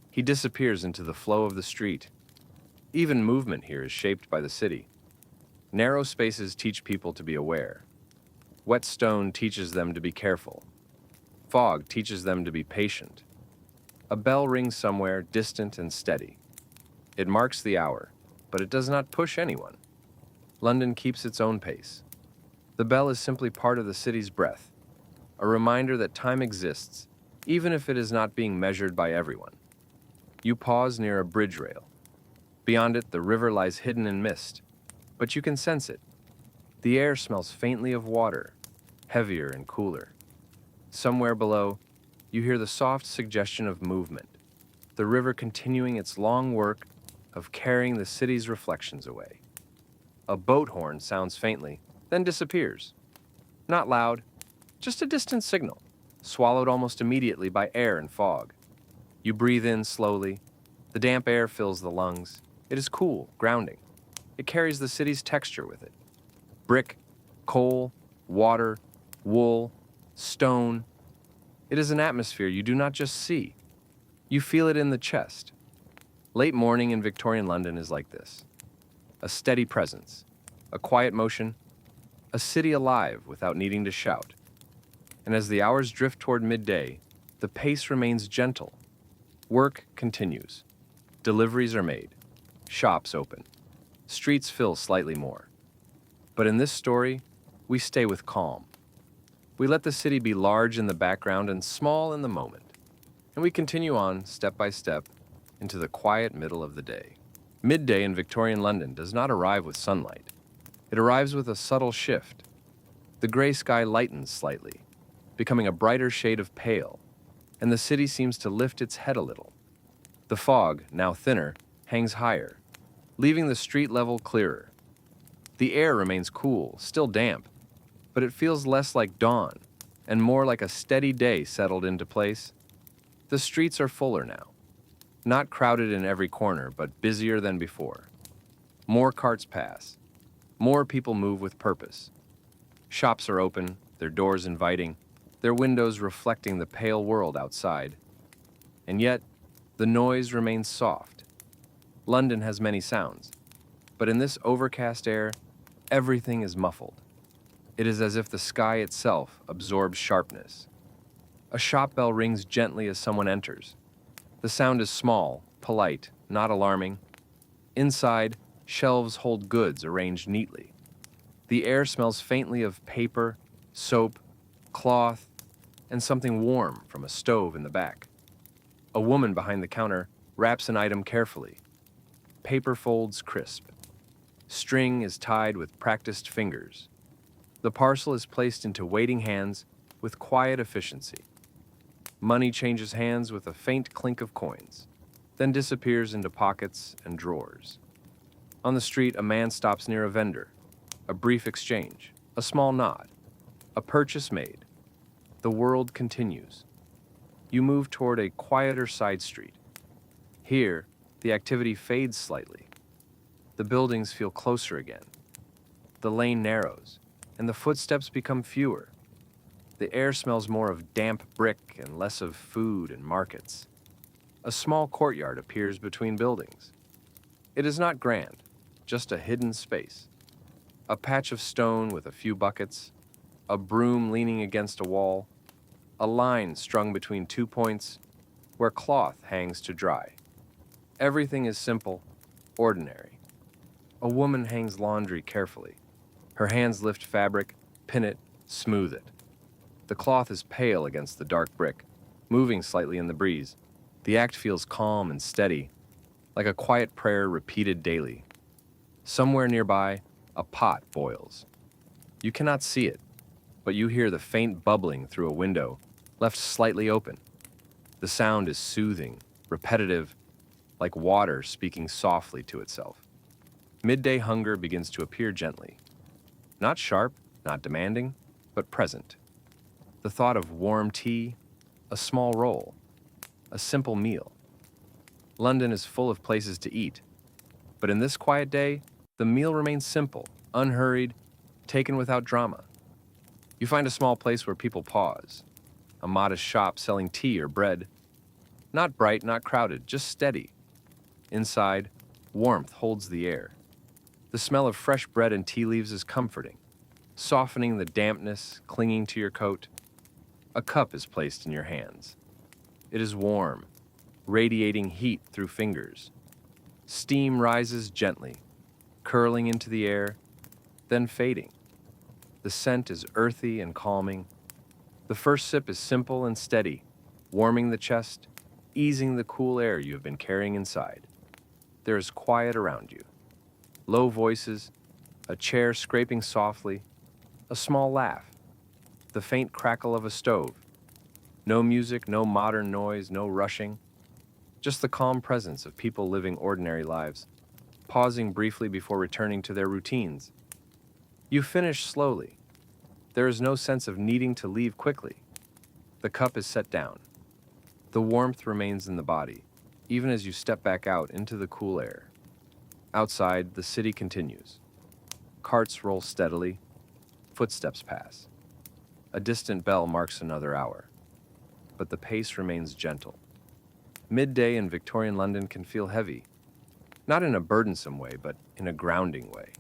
He disappears into the flow of the street. Even movement here is shaped by the city. Narrow spaces teach people to be aware. Wet stone teaches them to be careful. Fog teaches them to be patient. A bell rings somewhere distant and steady. It marks the hour, but it does not push anyone. London keeps its own pace. The bell is simply part of the city's breath, a reminder that time exists, even if it is not being measured by everyone. You pause near a bridge rail. Beyond it, the river lies hidden in mist, but you can sense it. The air smells faintly of water, heavier and cooler. Somewhere below, you hear the soft suggestion of movement, the river continuing its long work of carrying the city's reflections away. A boat horn sounds faintly, then disappears. Not loud, just a distant signal, swallowed almost immediately by air and fog. You breathe in slowly. The damp air fills the lungs. It is cool, grounding. It carries the city's texture with it. Brick, coal, water, wool, stone. It is an atmosphere you do not just see. You feel it in the chest. Late morning in Victorian London is like this. A steady presence, a quiet motion, a city alive without needing to shout. And as the hours drift toward midday, the pace remains gentle. Work continues. Deliveries are made. Shops open. Streets fill slightly more. But in this story, we stay with calm. We let the city be large in the background and small in the moment. And we continue on, step by step, into the quiet middle of the day. Midday in Victorian London does not arrive with sunlight. It arrives with a subtle shift. The gray sky lightens slightly, becoming a brighter shade of pale, and the city seems to lift its head a little. The fog, now thinner, hangs higher, leaving the street level clearer. The air remains cool, still damp, but it feels less like dawn and more like a steady day settled into place. The streets are fuller now, not crowded in every corner, but busier than before. More carts pass. More people move with purpose. Shops are open, their doors inviting, their windows reflecting the pale world outside. And yet, the noise remains soft. London has many sounds, but in this overcast air, everything is muffled. It is as if the sky itself absorbs sharpness. A shop bell rings gently as someone enters. The sound is small, polite, not alarming. Inside, shelves hold goods arranged neatly. The air smells faintly of paper, soap, cloth, and something warm from a stove in the back. A woman behind the counter wraps an item carefully. Paper folds crisp. String is tied with practiced fingers. The parcel is placed into waiting hands with quiet efficiency. Money changes hands with a faint clink of coins, then disappears into pockets and drawers. On the street, a man stops near a vendor. A brief exchange, a small nod, a purchase made. The world continues. You move toward a quieter side street. Here, the activity fades slightly. The buildings feel closer again. The lane narrows, and the footsteps become fewer. The air smells more of damp brick and less of food and markets. A small courtyard appears between buildings. It is not grand, just a hidden space. A patch of stone with a few buckets, a broom leaning against a wall, a line strung between 2 points where cloth hangs to dry. Everything is simple, ordinary. A woman hangs laundry carefully. Her hands lift fabric, pin it, smooth it. The cloth is pale against the dark brick, moving slightly in the breeze. The act feels calm and steady, like a quiet prayer repeated daily. Somewhere nearby, a pot boils. You cannot see it, but you hear the faint bubbling through a window, left slightly open. The sound is soothing, repetitive, like water speaking softly to itself. Midday hunger begins to appear gently. Not sharp, not demanding, but present. The thought of warm tea, a small roll, a simple meal. London is full of places to eat, but in this quiet day, the meal remains simple, unhurried, taken without drama. You find a small place where people pause, a modest shop selling tea or bread. Not bright, not crowded, just steady. Inside, Warmth holds the air. The smell of fresh bread and tea leaves is comforting, softening the dampness clinging to your coat. A cup is placed in your hands. It is warm, radiating heat through fingers. Steam rises gently, curling into the air, then fading. The scent is earthy and calming. The first sip is simple and steady, warming the chest, easing the cool air you have been carrying inside. There is quiet around you. Low voices, a chair scraping softly, a small laugh, the faint crackle of a stove. No music, no modern noise, no rushing. Just the calm presence of people living ordinary lives, pausing briefly before returning to their routines. You finish slowly. There is no sense of needing to leave quickly. The cup is set down. The warmth remains in the body, even as you step back out into the cool air. Outside, the city continues. Carts roll steadily. Footsteps pass. A distant bell marks another hour. But the pace remains gentle. Midday in Victorian London can feel heavy, not in a burdensome way, but in a grounding way.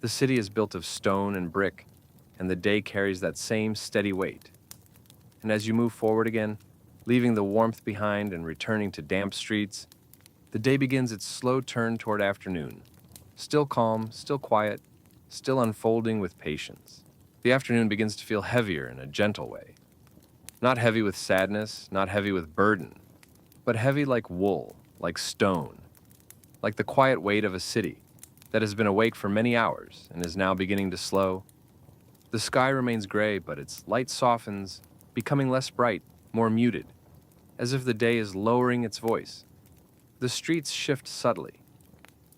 The city is built of stone and brick, and the day carries that same steady weight. And as you move forward again, leaving the warmth behind and returning to damp streets, the day begins its slow turn toward afternoon. Still calm, still quiet, still unfolding with patience. The afternoon begins to feel heavier in a gentle way. Not heavy with sadness, not heavy with burden, but heavy like wool, like stone, like the quiet weight of a city that has been awake for many hours and is now beginning to slow. The sky remains gray, but its light softens, becoming less bright, more muted, as if the day is lowering its voice. The streets shift subtly.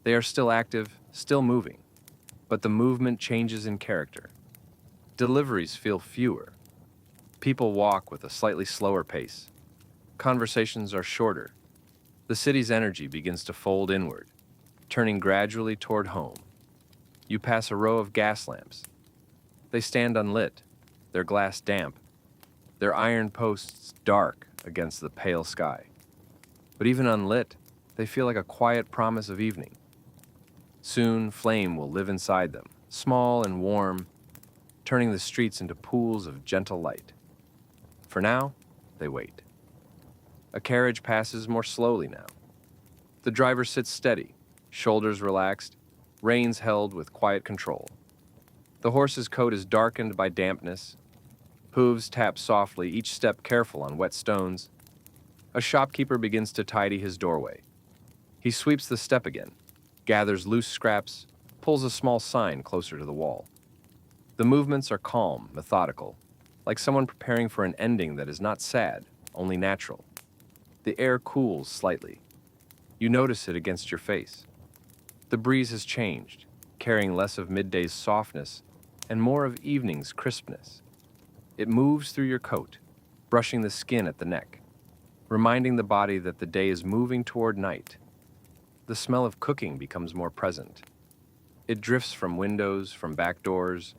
They are still active, still moving, but the movement changes in character. Deliveries feel fewer. People walk with a slightly slower pace. Conversations are shorter. The city's energy begins to fold inward, turning gradually toward home. You pass a row of gas lamps. They stand unlit, their glass damp, their iron posts dark against the pale sky. But even unlit, they feel like a quiet promise of evening. Soon, flame will live inside them, small and warm, turning the streets into pools of gentle light. For now, they wait. A carriage passes more slowly now. The driver sits steady, shoulders relaxed, reins held with quiet control. The horse's coat is darkened by dampness. Hooves tap softly, each step careful on wet stones. A shopkeeper begins to tidy his doorway. He sweeps the step again, gathers loose scraps, pulls a small sign closer to the wall. The movements are calm, methodical, like someone preparing for an ending that is not sad, only natural. The air cools slightly. You notice it against your face. The breeze has changed, carrying less of midday's softness and more of evening's crispness. It moves through your coat, brushing the skin at the neck, reminding the body that the day is moving toward night. The smell of cooking becomes more present. It drifts from windows, from back doors,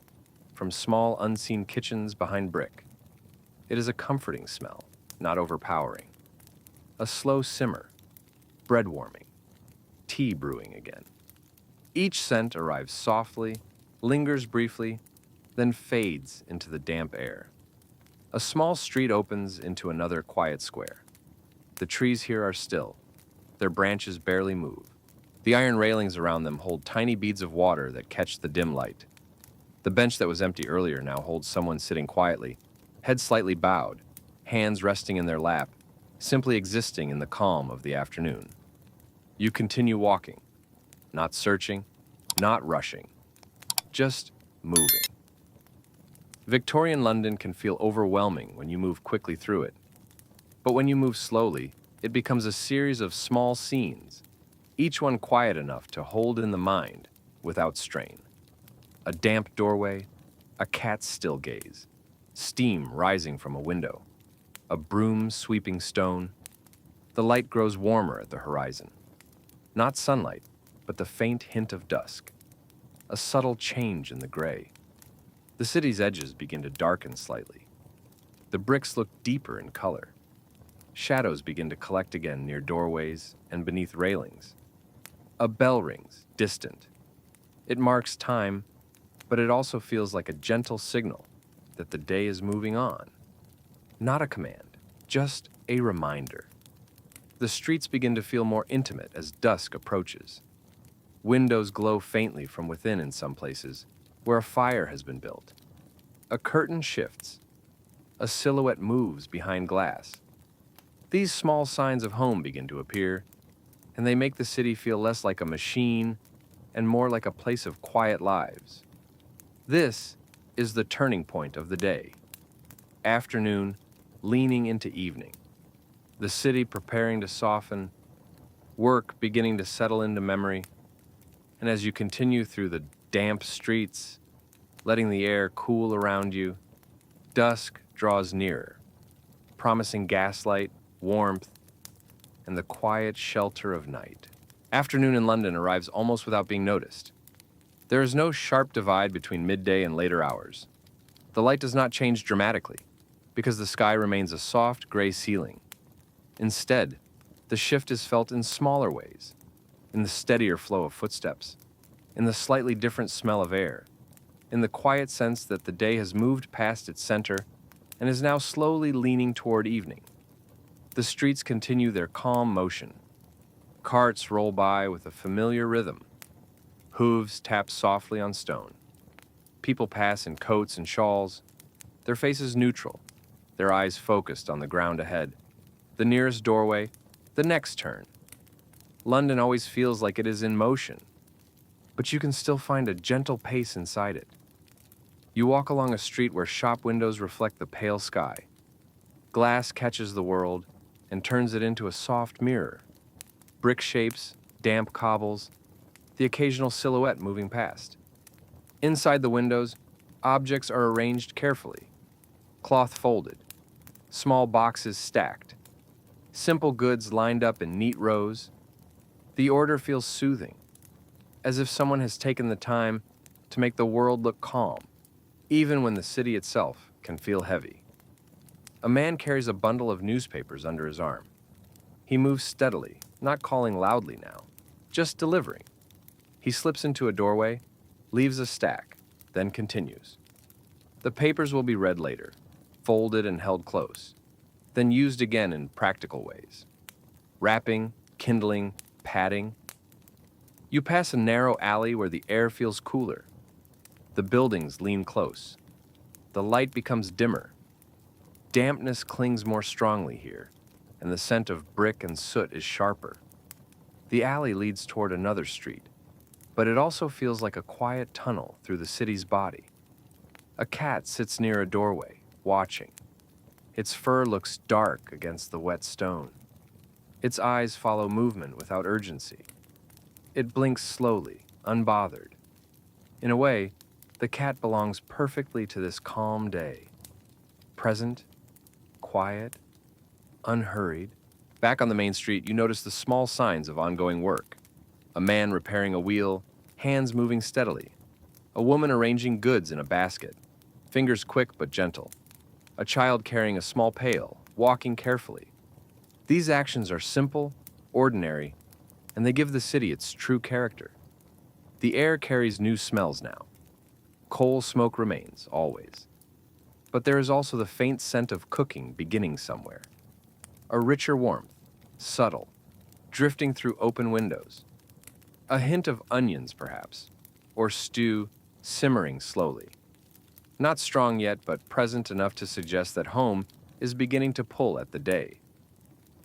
from small unseen kitchens behind brick. It is a comforting smell, not overpowering. A slow simmer, bread warming, tea brewing again. Each scent arrives softly, lingers briefly, then fades into the damp air. A small street opens into another quiet square. The trees here are still. Their branches barely move. The iron railings around them hold tiny beads of water that catch the dim light. The bench that was empty earlier now holds someone sitting quietly, head slightly bowed, hands resting in their lap, simply existing in the calm of the afternoon. You continue walking, not searching, not rushing, just moving. Victorian London can feel overwhelming when you move quickly through it. But when you move slowly, it becomes a series of small scenes, each one quiet enough to hold in the mind without strain. A damp doorway, a cat's still gaze, steam rising from a window, a broom sweeping stone. The light grows warmer at the horizon. Not sunlight, but the faint hint of dusk. A subtle change in the gray. The city's edges begin to darken slightly. The bricks look deeper in color. Shadows begin to collect again near doorways and beneath railings. A bell rings, distant. It marks time, but it also feels like a gentle signal that the day is moving on. Not a command, just a reminder. The streets begin to feel more intimate as dusk approaches. Windows glow faintly from within in some places, where a fire has been built. A curtain shifts. A silhouette moves behind glass. These small signs of home begin to appear, and they make the city feel less like a machine and more like a place of quiet lives. This is the turning point of the day. Afternoon, leaning into evening. The city preparing to soften, work beginning to settle into memory, and as you continue through the damp streets, letting the air cool around you, dusk draws nearer, promising gaslight, warmth, and the quiet shelter of night. Afternoon in London arrives almost without being noticed. There is no sharp divide between midday and later hours. The light does not change dramatically, because the sky remains a soft gray ceiling. Instead, the shift is felt in smaller ways, in the steadier flow of footsteps, in the slightly different smell of air, in the quiet sense that the day has moved past its center and is now slowly leaning toward evening. The streets continue their calm motion. Carts roll by with a familiar rhythm. Hooves tap softly on stone. People pass in coats and shawls, their faces neutral, their eyes focused on the ground ahead. The nearest doorway, the next turn. London always feels like it is in motion, but you can still find a gentle pace inside it. You walk along a street where shop windows reflect the pale sky. Glass catches the world and turns it into a soft mirror. Brick shapes, damp cobbles, the occasional silhouette moving past. Inside the windows, objects are arranged carefully. Cloth folded, small boxes stacked, simple goods lined up in neat rows. The order feels soothing, as if someone has taken the time to make the world look calm, even when the city itself can feel heavy. A man carries a bundle of newspapers under his arm. He moves steadily, not calling loudly now, just delivering. He slips into a doorway, leaves a stack, then continues. The papers will be read later, folded and held close, then used again in practical ways. Wrapping, kindling, padding. You pass a narrow alley where the air feels cooler. The buildings lean close. The light becomes dimmer. Dampness clings more strongly here, and the scent of brick and soot is sharper. The alley leads toward another street, but it also feels like a quiet tunnel through the city's body. A cat sits near a doorway, watching. Its fur looks dark against the wet stone. Its eyes follow movement without urgency. It blinks slowly, unbothered. In a way, the cat belongs perfectly to this calm day. Present, quiet, unhurried. Back on the main street, you notice the small signs of ongoing work. A man repairing a wheel, hands moving steadily. A woman arranging goods in a basket, fingers quick but gentle. A child carrying a small pail, walking carefully. These actions are simple, ordinary, and they give the city its true character. The air carries new smells now. Coal smoke remains, always. But there is also the faint scent of cooking beginning somewhere. A richer warmth, subtle, drifting through open windows. A hint of onions, perhaps, or stew simmering slowly. Not strong yet, but present enough to suggest that home is beginning to pull at the day.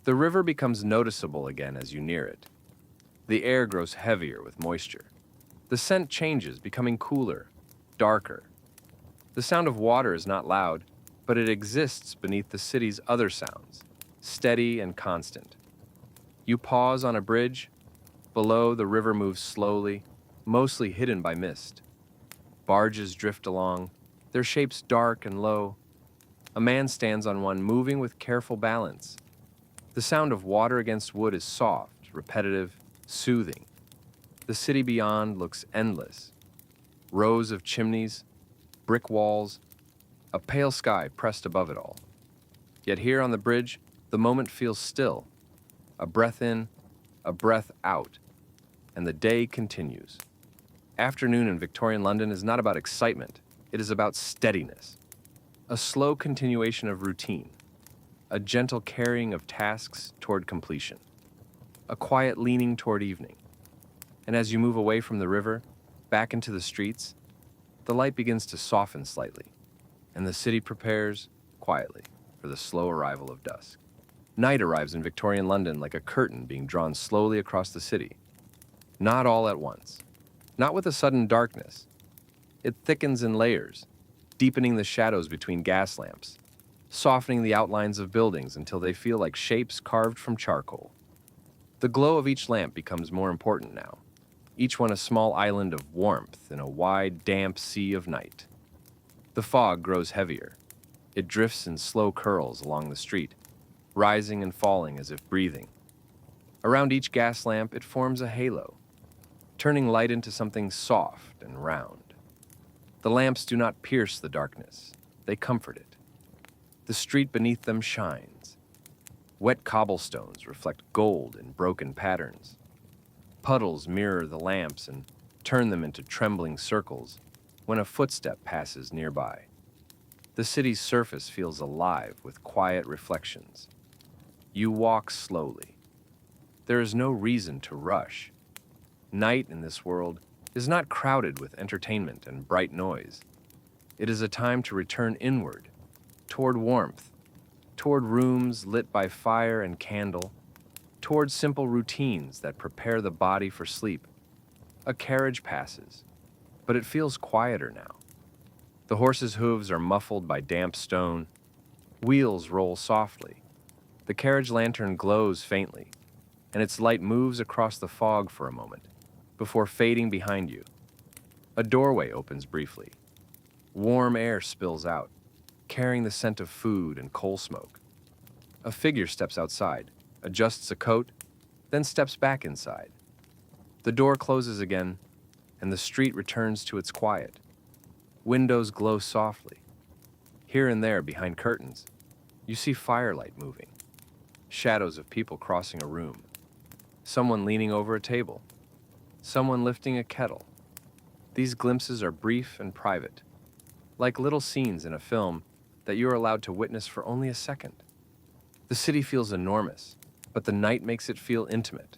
The river becomes noticeable again as you near it. The air grows heavier with moisture. The scent changes, becoming cooler, darker. The sound of water is not loud, but it exists beneath the city's other sounds, steady and constant. You pause on a bridge. Below, the river moves slowly, mostly hidden by mist. Barges drift along, their shapes dark and low. A man stands on one, moving with careful balance. The sound of water against wood is soft, repetitive, soothing. The city beyond looks endless. Rows of chimneys, brick walls, a pale sky pressed above it all. Yet here on the bridge, the moment feels still. A breath in, a breath out. and the day continues. Afternoon in Victorian London is not about excitement, it is about steadiness. A slow continuation of routine, a gentle carrying of tasks toward completion, a quiet leaning toward evening. And as you move away from the river, back into the streets, the light begins to soften slightly, and the city prepares, quietly, for the slow arrival of dusk. Night arrives in Victorian London like a curtain being drawn slowly across the city. Not all at once, not with a sudden darkness. It thickens in layers, deepening the shadows between gas lamps, softening the outlines of buildings until they feel like shapes carved from charcoal. The glow of each lamp becomes more important now, each one a small island of warmth in a wide, damp sea of night. The fog grows heavier. It drifts in slow curls along the street, rising and falling as if breathing. Around each gas lamp, it forms a halo, turning light into something soft and round. The lamps do not pierce the darkness, they comfort it. The street beneath them shines. Wet cobblestones reflect gold in broken patterns. Puddles mirror the lamps and turn them into trembling circles when a footstep passes nearby. The city's surface feels alive with quiet reflections. You walk slowly. There is no reason to rush. Night in this world is not crowded with entertainment and bright noise. It is a time to return inward, toward warmth, toward rooms lit by fire and candle, toward simple routines that prepare the body for sleep. A carriage passes, but it feels quieter now. The horse's hooves are muffled by damp stone. Wheels roll softly. The carriage lantern glows faintly, and its light moves across the fog for a moment, before fading behind you. A doorway opens briefly. Warm air spills out, carrying the scent of food and coal smoke. A figure steps outside, adjusts a coat, then steps back inside. The door closes again, and the street returns to its quiet. Windows glow softly. Here and there, behind curtains, you see firelight moving, shadows of people crossing a room, someone leaning over a table, someone lifting a kettle. These glimpses are brief and private, like little scenes in a film that you are allowed to witness for only a second. The city feels enormous, but the night makes it feel intimate.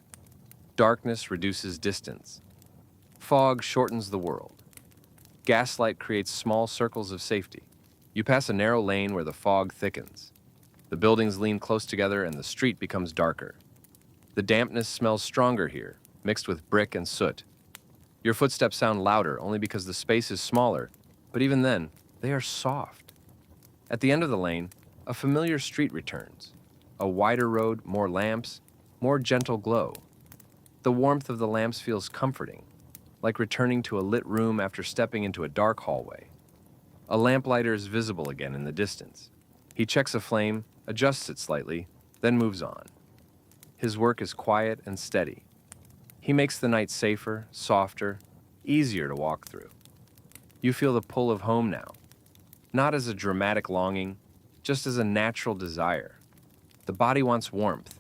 Darkness reduces distance. Fog shortens the world. Gaslight creates small circles of safety. You pass a narrow lane where the fog thickens. The buildings lean close together and the street becomes darker. The dampness smells stronger here, mixed with brick and soot. Your footsteps sound louder only because the space is smaller, but even then, they are soft. At the end of the lane, a familiar street returns. A wider road, more lamps, more gentle glow. The warmth of the lamps feels comforting, like returning to a lit room after stepping into a dark hallway. A lamplighter is visible again in the distance. He checks a flame, adjusts it slightly, then moves on. His work is quiet and steady. He makes the night safer, softer, easier to walk through. You feel the pull of home now, not as a dramatic longing, just as a natural desire. The body wants warmth,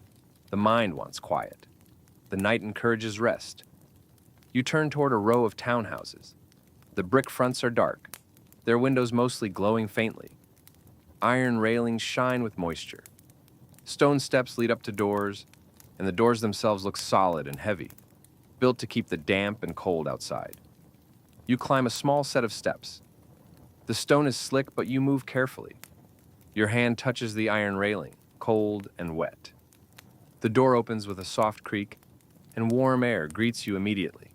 the mind wants quiet. The night encourages rest. You turn toward a row of townhouses. The brick fronts are dark, their windows mostly glowing faintly. Iron railings shine with moisture. Stone steps lead up to doors, and the doors themselves look solid and heavy, built to keep the damp and cold outside. You climb a small set of steps. The stone is slick, but you move carefully. Your hand touches the iron railing, cold and wet. The door opens with a soft creak, and warm air greets you immediately.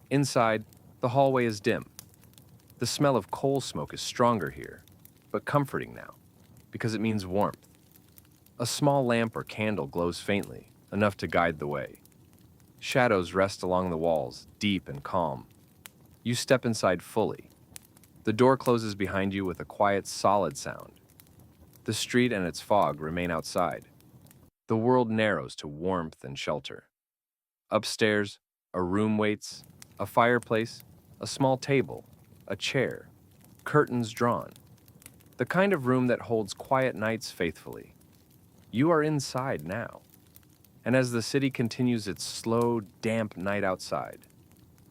Inside, the hallway is dim. The smell of coal smoke is stronger here, but comforting now, because it means warmth. A small lamp or candle glows faintly, enough to guide the way. Shadows rest along the walls, deep and calm. You step inside fully. The door closes behind you with a quiet, solid sound. The street and its fog remain outside. The world narrows to warmth and shelter. Upstairs, a room waits, a fireplace, a small table, a chair, curtains drawn. The kind of room that holds quiet nights faithfully. You are inside now. And as the city continues its slow, damp night outside,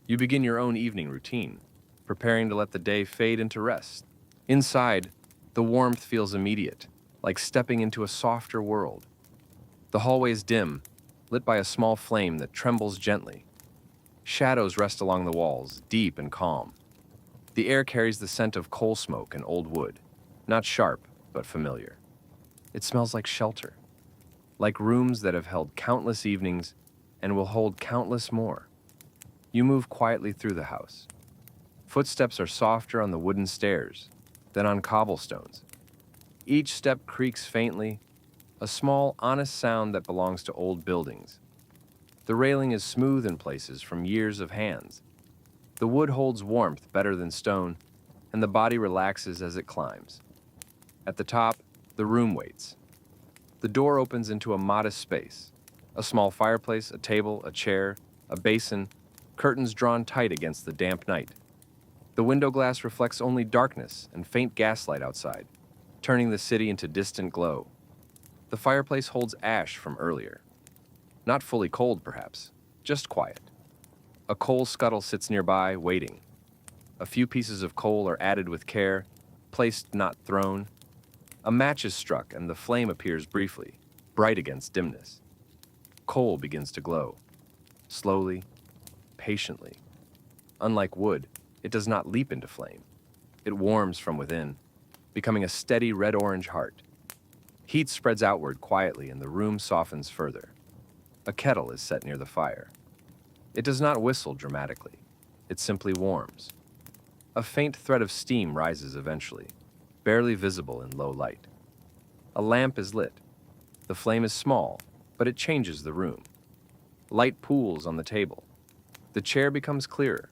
you begin your own evening routine, preparing to let the day fade into rest. Inside, the warmth feels immediate, like stepping into a softer world. The hallway is dim, lit by a small flame that trembles gently. Shadows rest along the walls, deep and calm. The air carries the scent of coal smoke and old wood, not sharp, but familiar. It smells like shelter, like rooms that have held countless evenings and will hold countless more. You move quietly through the house. Footsteps are softer on the wooden stairs than on cobblestones. Each step creaks faintly, a small, honest sound that belongs to old buildings. The railing is smooth in places from years of hands. The wood holds warmth better than stone, and the body relaxes as it climbs. At the top, the room waits. The door opens into a modest space. A small fireplace, a table, a chair, a basin, curtains drawn tight against the damp night. The window glass reflects only darkness and faint gaslight outside, turning the city into distant glow. The fireplace holds ash from earlier. Not fully cold, perhaps, just quiet. A coal scuttle sits nearby, waiting. A few pieces of coal are added with care, placed, not thrown. A match is struck, and the flame appears briefly, bright against dimness. Coal begins to glow, slowly, patiently. Unlike wood, it does not leap into flame. It warms from within, becoming a steady red-orange heart. Heat spreads outward quietly, and the room softens further. A kettle is set near the fire. It does not whistle dramatically. It simply warms. A faint thread of steam rises eventually, barely visible in low light. A lamp is lit. The flame is small, but it changes the room. Light pools on the table. The chair becomes clearer.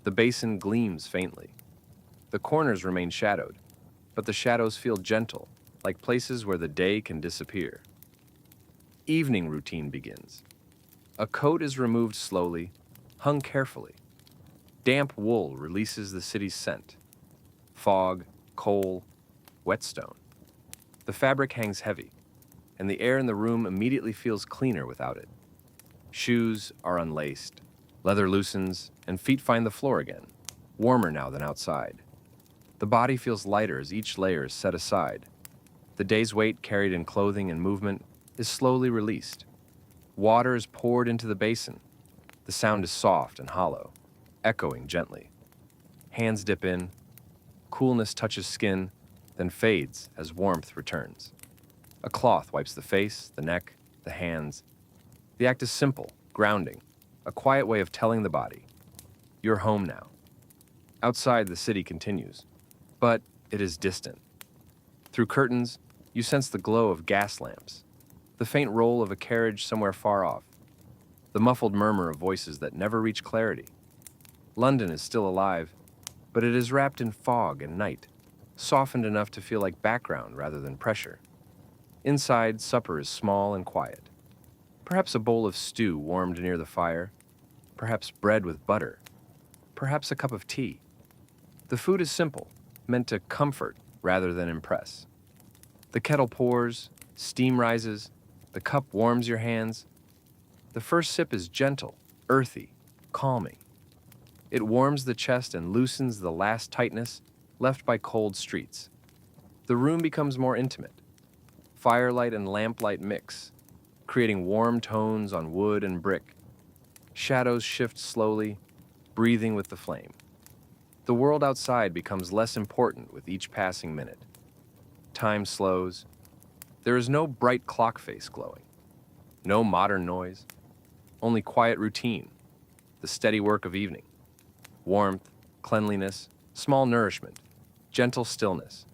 The basin gleams faintly. The corners remain shadowed, but the shadows feel gentle, like places where the day can disappear. Evening routine begins. A coat is removed slowly, hung carefully. Damp wool releases the city's scent. Fog, coal, whetstone. The fabric hangs heavy, and the air in the room immediately feels cleaner without it. Shoes are unlaced, leather loosens, and feet find the floor again, warmer now than outside. The body feels lighter as each layer is set aside. The day's weight carried in clothing and movement is slowly released. Water is poured into the basin. The sound is soft and hollow, echoing gently. Hands dip in. Coolness touches skin, then fades as warmth returns. A cloth wipes the face, the neck, the hands. The act is simple, grounding, a quiet way of telling the body, "You're home now." Outside, the city continues, but it is distant. Through curtains, you sense the glow of gas lamps, the faint roll of a carriage somewhere far off, the muffled murmur of voices that never reach clarity. London is still alive, but it is wrapped in fog and night, softened enough to feel like background rather than pressure. Inside, supper is small and quiet. Perhaps a bowl of stew warmed near the fire, perhaps bread with butter, perhaps a cup of tea. The food is simple, meant to comfort rather than impress. The kettle pours, steam rises, the cup warms your hands. The first sip is gentle, earthy, calming. It warms the chest and loosens the last tightness left by cold streets. The room becomes more intimate. Firelight and lamplight mix, creating warm tones on wood and brick. Shadows shift slowly, breathing with the flame. The world outside becomes less important with each passing minute. Time slows. There is no bright clock face glowing. No modern noise. Only quiet routine, the steady work of evening. Warmth, cleanliness, small nourishment, gentle stillness.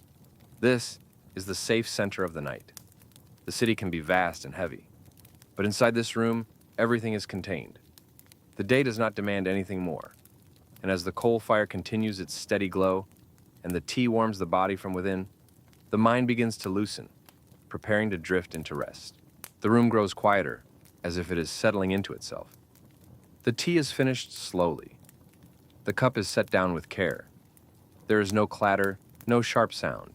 This is the safe center of the night. The city can be vast and heavy, but inside this room, everything is contained. The day does not demand anything more, and as the coal fire continues its steady glow, and the tea warms the body from within, the mind begins to loosen, preparing to drift into rest. The room grows quieter, as if it is settling into itself. The tea is finished slowly. The cup is set down with care. There is no clatter, no sharp sound.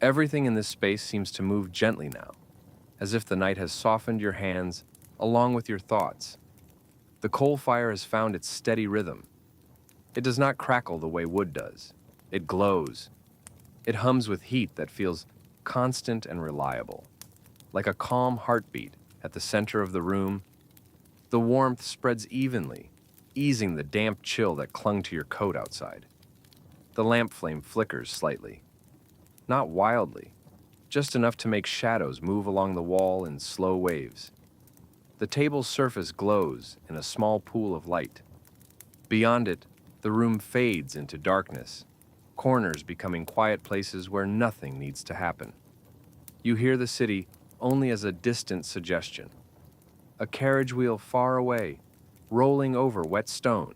Everything in this space seems to move gently now, as if the night has softened your hands along with your thoughts. The coal fire has found its steady rhythm. It does not crackle the way wood does. It glows. It hums with heat that feels constant and reliable, like a calm heartbeat at the center of the room. The warmth spreads evenly, easing the damp chill that clung to your coat outside. The lamp flame flickers slightly, not wildly, just enough to make shadows move along the wall in slow waves. The table's surface glows in a small pool of light. Beyond it, the room fades into darkness, corners becoming quiet places where nothing needs to happen. You hear the city only as a distant suggestion. A carriage wheel far away, rolling over wet stone.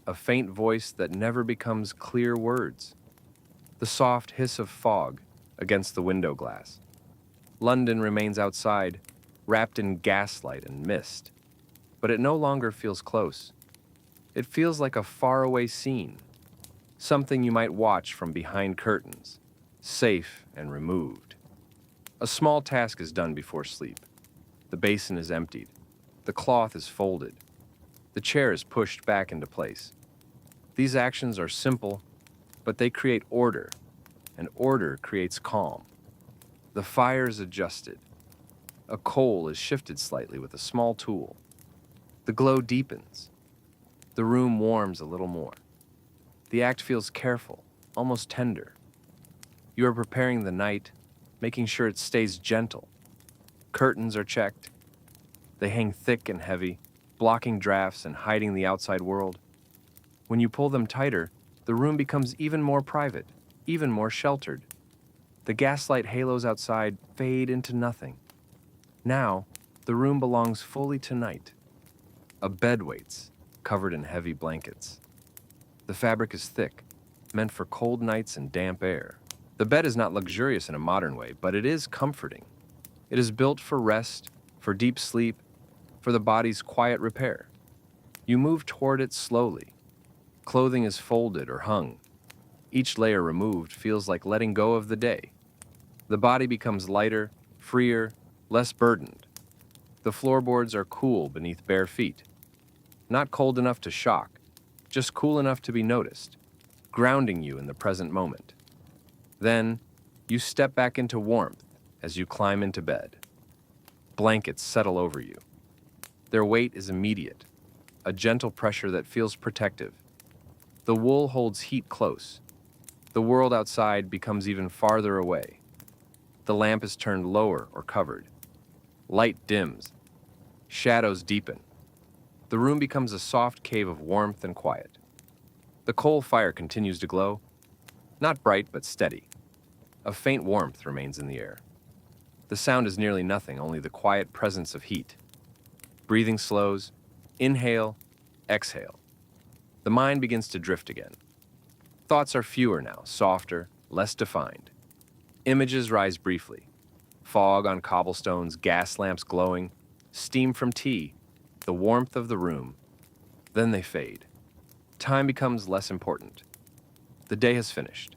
A faint voice that never becomes clear words. The soft hiss of fog against the window glass. London remains outside, wrapped in gaslight and mist. But it no longer feels close. It feels like a faraway scene, something you might watch from behind curtains, safe and removed. A small task is done before sleep. The basin is emptied. The cloth is folded. The chair is pushed back into place. These actions are simple, but they create order, and order creates calm. The fire is adjusted. A coal is shifted slightly with a small tool. The glow deepens. The room warms a little more. The act feels careful, almost tender. You are preparing the night, making sure it stays gentle. Curtains are checked. They hang thick and heavy, blocking drafts and hiding the outside world. When you pull them tighter, the room becomes even more private, even more sheltered. The gaslight halos outside fade into nothing. Now, the room belongs fully to night. A bed waits, covered in heavy blankets. The fabric is thick, meant for cold nights and damp air. The bed is not luxurious in a modern way, but it is comforting. It is built for rest, for deep sleep, for the body's quiet repair. You move toward it slowly. Clothing is folded or hung. Each layer removed feels like letting go of the day. The body becomes lighter, freer, less burdened. The floorboards are cool beneath bare feet. Not cold enough to shock, just cool enough to be noticed, grounding you in the present moment. Then, you step back into warmth as you climb into bed. Blankets settle over you. Their weight is immediate, a gentle pressure that feels protective. The wool holds heat close. The world outside becomes even farther away. The lamp is turned lower or covered. Light dims. Shadows deepen. The room becomes a soft cave of warmth and quiet. The coal fire continues to glow, not bright but steady. A faint warmth remains in the air. The sound is nearly nothing, only the quiet presence of heat. Breathing slows. Inhale, exhale. The mind begins to drift again. Thoughts are fewer now, softer, less defined. Images rise briefly. Fog on cobblestones, gas lamps glowing, steam from tea, the warmth of the room. Then they fade. Time becomes less important. The day has finished.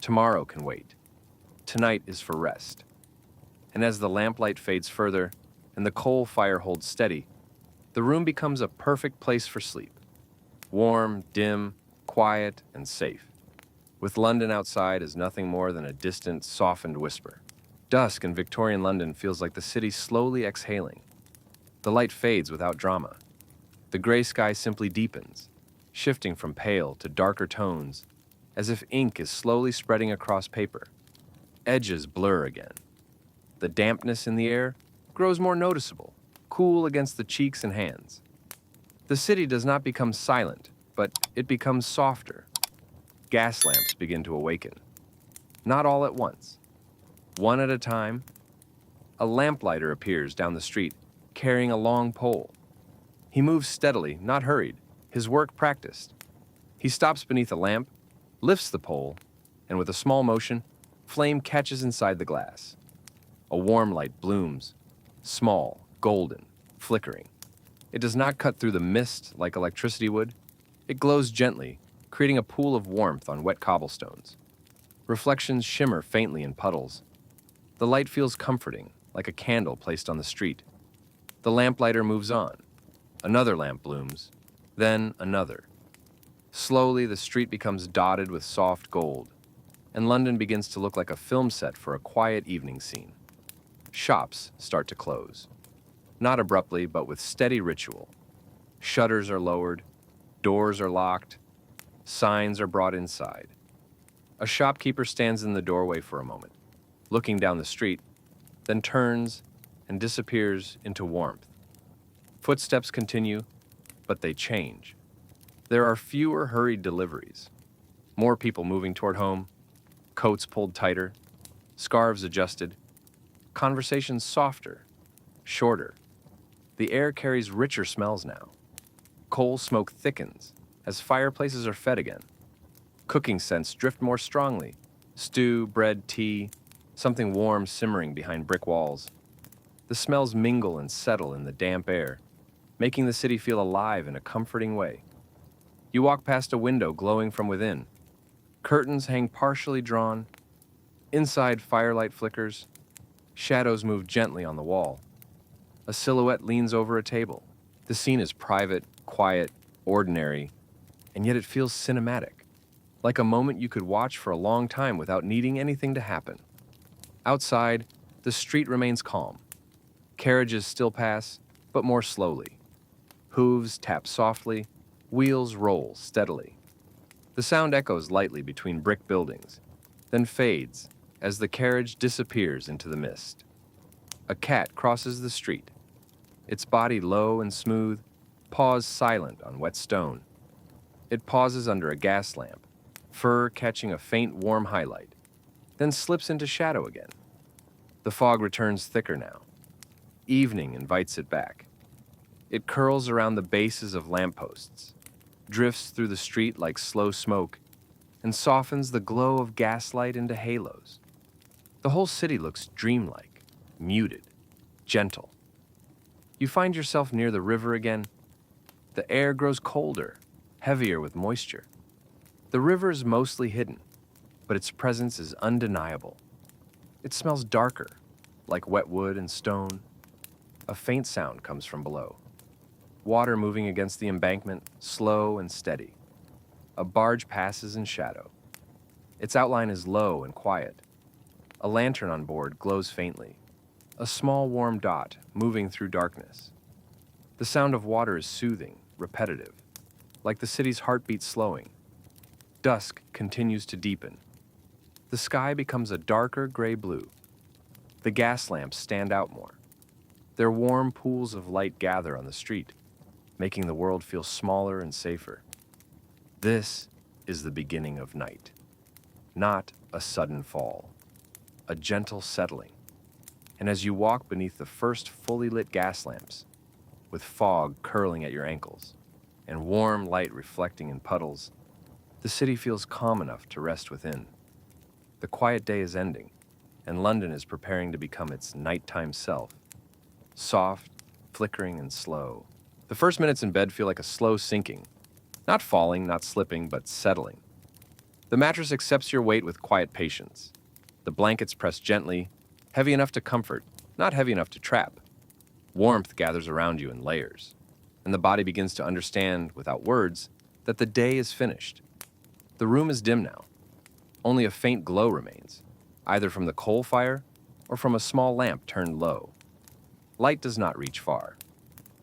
Tomorrow can wait. Tonight is for rest. And as the lamplight fades further and the coal fire holds steady, the room becomes a perfect place for sleep. Warm, dim, quiet, and safe. With London outside as nothing more than a distant, softened whisper. Dusk in Victorian London feels like the city slowly exhaling. The light fades without drama. The gray sky simply deepens, shifting from pale to darker tones, as if ink is slowly spreading across paper. Edges blur again. The dampness in the air grows more noticeable, cool against the cheeks and hands. The city does not become silent, but it becomes softer. Gas lamps begin to awaken. Not all at once. One at a time, a lamplighter appears down the street, carrying a long pole. He moves steadily, not hurried, his work practiced. He stops beneath a lamp, lifts the pole, and with a small motion, flame catches inside the glass. A warm light blooms, small, golden, flickering. It does not cut through the mist like electricity would. It glows gently, creating a pool of warmth on wet cobblestones. Reflections shimmer faintly in puddles. The light feels comforting, like a candle placed on the street. The lamplighter moves on. Another lamp blooms, then another. Slowly, the street becomes dotted with soft gold, and London begins to look like a film set for a quiet evening scene. Shops start to close. Not abruptly, but with steady ritual. Shutters are lowered, doors are locked, signs are brought inside. A shopkeeper stands in the doorway for a moment, looking down the street, then turns and disappears into warmth. Footsteps continue, but they change. There are fewer hurried deliveries, more people moving toward home, coats pulled tighter, scarves adjusted, conversations softer, shorter. The air carries richer smells now. Coal smoke thickens as fireplaces are fed again. Cooking scents drift more strongly. Stew, bread, tea, something warm simmering behind brick walls. The smells mingle and settle in the damp air, making the city feel alive in a comforting way. You walk past a window glowing from within. Curtains hang partially drawn. Inside, firelight flickers. Shadows move gently on the wall. A silhouette leans over a table. The scene is private, quiet, ordinary, and yet it feels cinematic, like a moment you could watch for a long time without needing anything to happen. Outside, the street remains calm. Carriages still pass, but more slowly. Hooves tap softly, wheels roll steadily. The sound echoes lightly between brick buildings, then fades as the carriage disappears into the mist. A cat crosses the street, its body low and smooth, paws silent on wet stone. It pauses under a gas lamp, fur catching a faint warm highlight, then slips into shadow again. The fog returns thicker now. Evening invites it back. It curls around the bases of lampposts, drifts through the street like slow smoke, and softens the glow of gaslight into halos. The whole city looks dreamlike, muted, gentle. You find yourself near the river again. The air grows colder, heavier with moisture. The river is mostly hidden, but its presence is undeniable. It smells darker, like wet wood and stone. A faint sound comes from below. Water moving against the embankment, slow and steady. A barge passes in shadow. Its outline is low and quiet. A lantern on board glows faintly, a small warm dot moving through darkness. The sound of water is soothing, repetitive, like the city's heartbeat slowing. Dusk continues to deepen. The sky becomes a darker gray blue. The gas lamps stand out more. Their warm pools of light gather on the street, making the world feel smaller and safer. This is the beginning of night. Not a sudden fall, a gentle settling. And as you walk beneath the first fully lit gas lamps, with fog curling at your ankles and warm light reflecting in puddles, the city feels calm enough to rest within. The quiet day is ending, and London is preparing to become its nighttime self. Soft, flickering, and slow. The first minutes in bed feel like a slow sinking. Not falling, not slipping, but settling. The mattress accepts your weight with quiet patience. The blankets press gently, heavy enough to comfort, not heavy enough to trap. Warmth gathers around you in layers, and the body begins to understand, without words, that the day is finished. The room is dim now. Only a faint glow remains, either from the coal fire or from a small lamp turned low. Light does not reach far.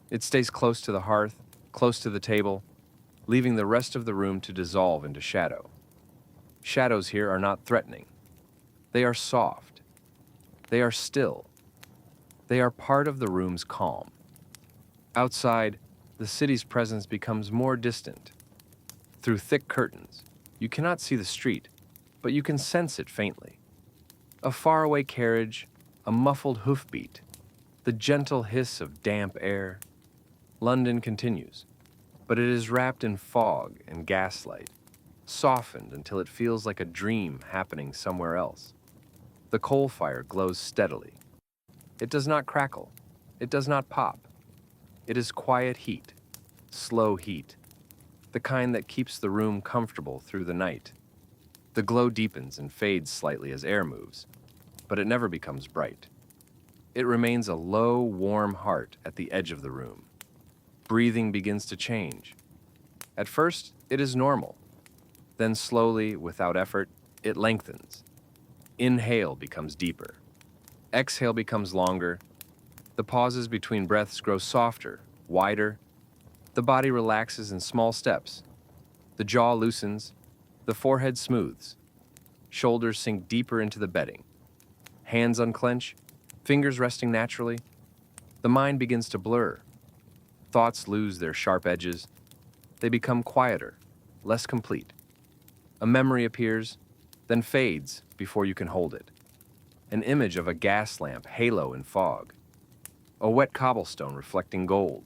It stays close to the hearth, close to the table, leaving the rest of the room to dissolve into shadow. Shadows here are not threatening. They are soft. They are still. They are part of the room's calm. Outside, the city's presence becomes more distant. Through thick curtains, you cannot see the street, but you can sense it faintly. A faraway carriage, a muffled hoofbeat, the gentle hiss of damp air. London continues, but it is wrapped in fog and gaslight, softened until it feels like a dream happening somewhere else. The coal fire glows steadily. It does not crackle. It does not pop. It is quiet heat, slow heat, the kind that keeps the room comfortable through the night. The glow deepens and fades slightly as air moves, but it never becomes bright. It remains a low, warm heart at the edge of the room. Breathing begins to change. At first, it is normal. Then slowly, without effort, it lengthens. Inhale becomes deeper. Exhale becomes longer. The pauses between breaths grow softer, wider. The body relaxes in small steps. The jaw loosens. The forehead smooths. Shoulders sink deeper into the bedding. Hands unclench, fingers resting naturally. The mind begins to blur. Thoughts lose their sharp edges. They become quieter, less complete. A memory appears, then fades before you can hold it. An image of a gas lamp halo in fog. A wet cobblestone reflecting gold.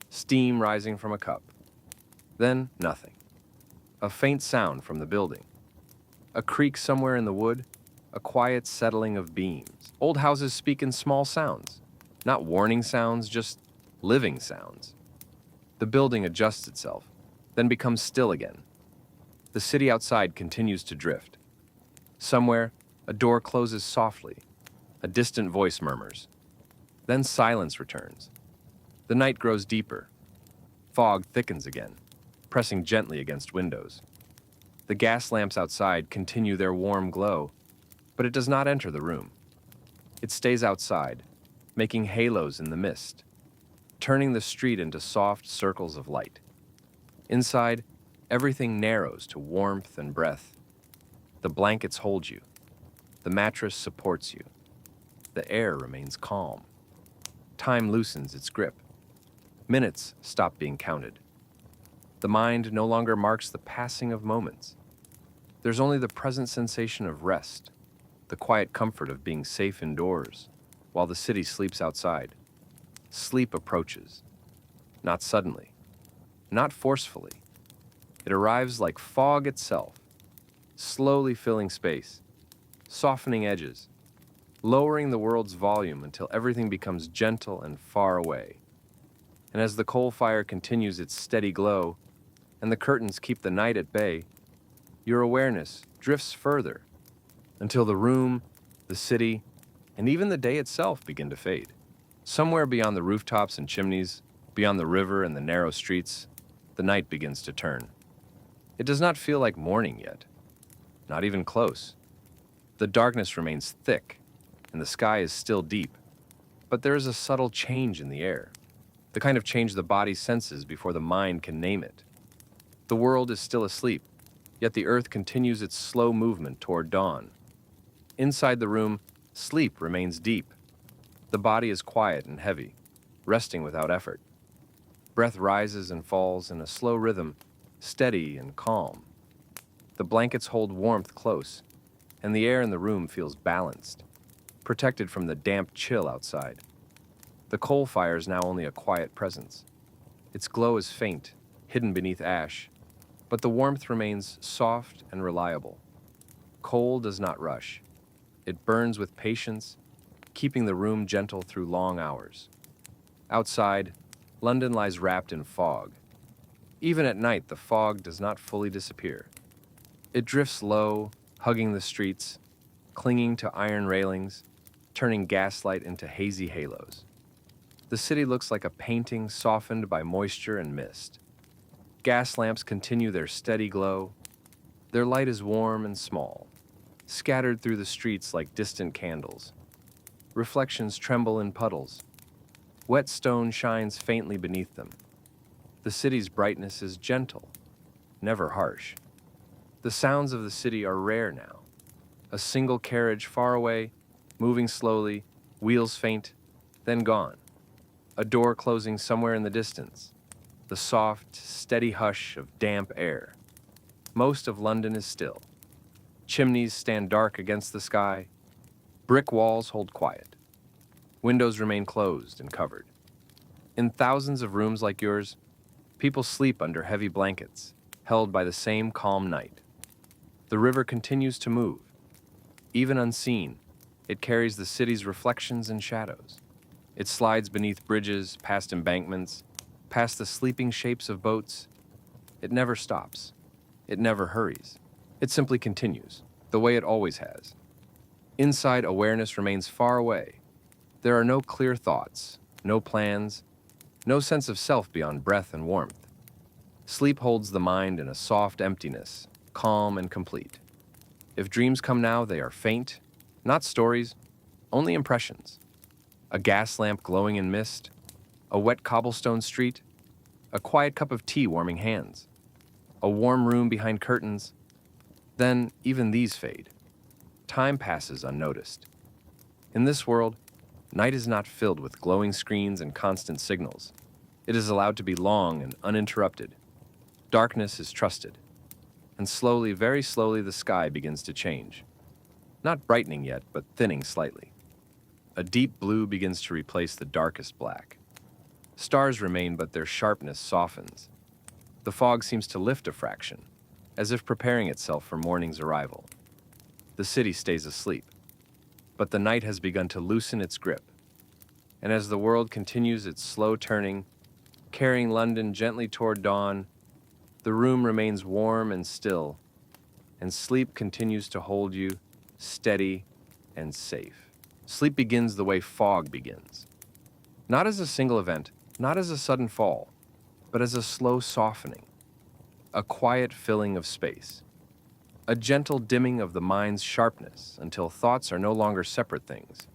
Steam rising from a cup. Then nothing. A faint sound from the building. A creak somewhere in the wood. A quiet settling of beams. Old houses speak in small sounds. Not warning sounds, just living sounds. The building adjusts itself, then becomes still again. The city outside continues to drift. Somewhere, a door closes softly. A distant voice murmurs. Then silence returns. The night grows deeper. Fog thickens again, pressing gently against windows. The gas lamps outside continue their warm glow, but it does not enter the room. It stays outside, making halos in the mist, turning the street into soft circles of light. Inside, everything narrows to warmth and breath. The blankets hold you. The mattress supports you. The air remains calm. Time loosens its grip. Minutes stop being counted. The mind no longer marks the passing of moments. There's only the present sensation of rest, the quiet comfort of being safe indoors, while the city sleeps outside. Sleep approaches, not suddenly, not forcefully. It arrives like fog itself, slowly filling space, softening edges, lowering the world's volume until everything becomes gentle and far away. And as the coal fire continues its steady glow, and the curtains keep the night at bay, your awareness drifts further until the room, the city, and even the day itself begin to fade. Somewhere beyond the rooftops and chimneys, beyond the river and the narrow streets, the night begins to turn. It does not feel like morning yet, not even close. The darkness remains thick, and the sky is still deep, but there is a subtle change in the air, the kind of change the body senses before the mind can name it. The world is still asleep, yet the earth continues its slow movement toward dawn. Inside the room, sleep remains deep. The body is quiet and heavy, resting without effort. Breath rises and falls in a slow rhythm, steady and calm. The blankets hold warmth close, and the air in the room feels balanced, protected from the damp chill outside. The coal fire is now only a quiet presence. Its glow is faint, hidden beneath ash, but the warmth remains soft and reliable. Coal does not rush. It burns with patience, keeping the room gentle through long hours. Outside, London lies wrapped in fog. Even at night, the fog does not fully disappear. It drifts low, hugging the streets, clinging to iron railings, turning gaslight into hazy halos. The city looks like a painting softened by moisture and mist. Gas lamps continue their steady glow. Their light is warm and small, scattered through the streets like distant candles. Reflections tremble in puddles. Wet stone shines faintly beneath them. The city's brightness is gentle, never harsh. The sounds of the city are rare now. A single carriage far away, moving slowly, wheels faint, then gone. A door closing somewhere in the distance. The soft, steady hush of damp air. Most of London is still. Chimneys stand dark against the sky. Brick walls hold quiet. Windows remain closed and covered. In thousands of rooms like yours, people sleep under heavy blankets, held by the same calm night. The river continues to move. Even unseen, it carries the city's reflections and shadows. It slides beneath bridges, past embankments, past the sleeping shapes of boats. It never stops. It never hurries. It simply continues, the way it always has. Inside, awareness remains far away, There are no clear thoughts, no plans, no sense of self beyond breath and warmth. Sleep holds the mind in a soft emptiness, calm and complete. If dreams come now, they are faint, not stories, only impressions. A gas lamp glowing in mist, a wet cobblestone street, a quiet cup of tea warming hands, a warm room behind curtains. Then even these fade. Time passes unnoticed. In this world, night is not filled with glowing screens and constant signals. It is allowed to be long and uninterrupted. Darkness is trusted. And slowly, very slowly, the sky begins to change. Not brightening yet, but thinning slightly. A deep blue begins to replace the darkest black. Stars remain, but their sharpness softens. The fog seems to lift a fraction, as if preparing itself for morning's arrival. The city stays asleep, but the night has begun to loosen its grip. And as the world continues its slow turning, carrying London gently toward dawn, the room remains warm and still, and sleep continues to hold you steady and safe. Sleep begins the way fog begins. Not as a single event, not as a sudden fall, but as a slow softening, a quiet filling of space, a gentle dimming of the mind's sharpness until thoughts are no longer separate things,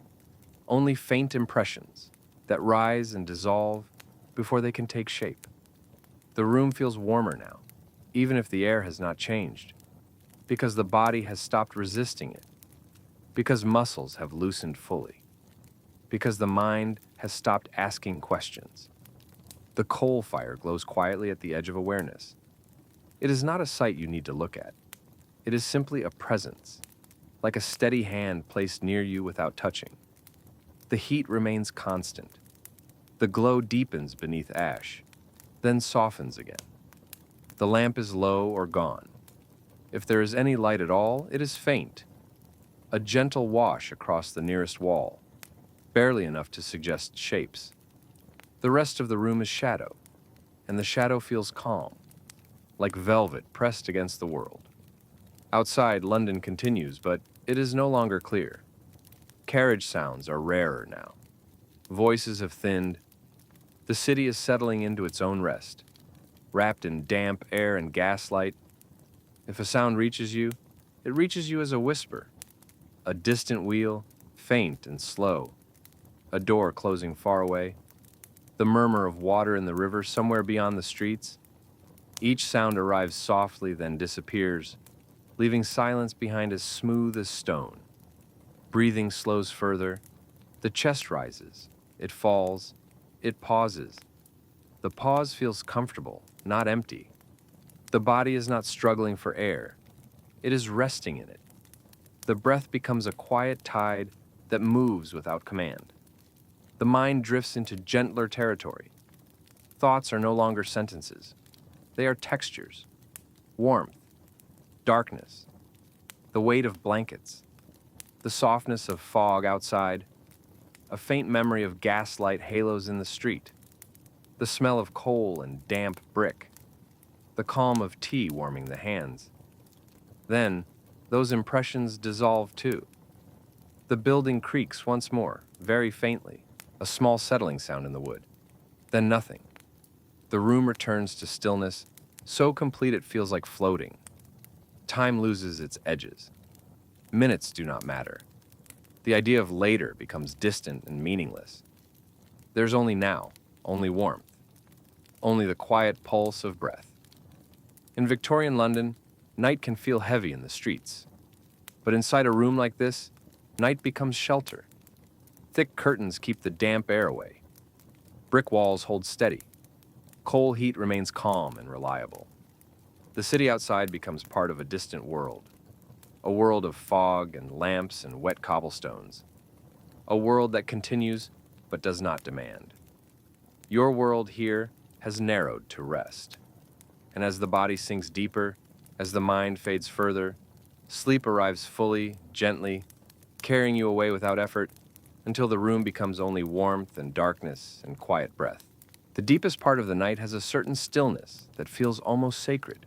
only faint impressions that rise and dissolve before they can take shape. The room feels warmer now, even if the air has not changed, because the body has stopped resisting it, because muscles have loosened fully, because the mind has stopped asking questions. The coal fire glows quietly at the edge of awareness. It is not a sight you need to look at. It is simply a presence, like a steady hand placed near you without touching. The heat remains constant. The glow deepens beneath ash, then softens again. The lamp is low or gone. If there is any light at all, it is faint, a gentle wash across the nearest wall, barely enough to suggest shapes. The rest of the room is shadow, and the shadow feels calm, like velvet pressed against the world. Outside, London continues, but it is no longer clear. Carriage sounds are rarer now. Voices have thinned. The city is settling into its own rest, wrapped in damp air and gaslight. If a sound reaches you, it reaches you as a whisper, a distant wheel, faint and slow, a door closing far away, the murmur of water in the river somewhere beyond the streets. Each sound arrives softly, then disappears, leaving silence behind as smooth as stone. Breathing slows further. The chest rises. It falls. It pauses. The pause feels comfortable, not empty. The body is not struggling for air. It is resting in it. The breath becomes a quiet tide that moves without command. The mind drifts into gentler territory. Thoughts are no longer sentences. They are textures, warmth, darkness, the weight of blankets, the softness of fog outside, a faint memory of gaslight halos in the street, the smell of coal and damp brick, the calm of tea warming the hands. Then, those impressions dissolve too. The building creaks once more, very faintly, a small settling sound in the wood. Then nothing. The room returns to stillness, so complete it feels like floating. Time loses its edges. Minutes do not matter. The idea of later becomes distant and meaningless. There's only now, only warmth, only the quiet pulse of breath. In Victorian London, night can feel heavy in the streets. But inside a room like this, night becomes shelter. Thick curtains keep the damp air away. Brick walls hold steady. Coal heat remains calm and reliable. The city outside becomes part of a distant world, a world of fog and lamps and wet cobblestones, a world that continues but does not demand. Your world here has narrowed to rest, and as the body sinks deeper, as the mind fades further, sleep arrives fully, gently, carrying you away without effort, until the room becomes only warmth and darkness and quiet breath. The deepest part of the night has a certain stillness that feels almost sacred.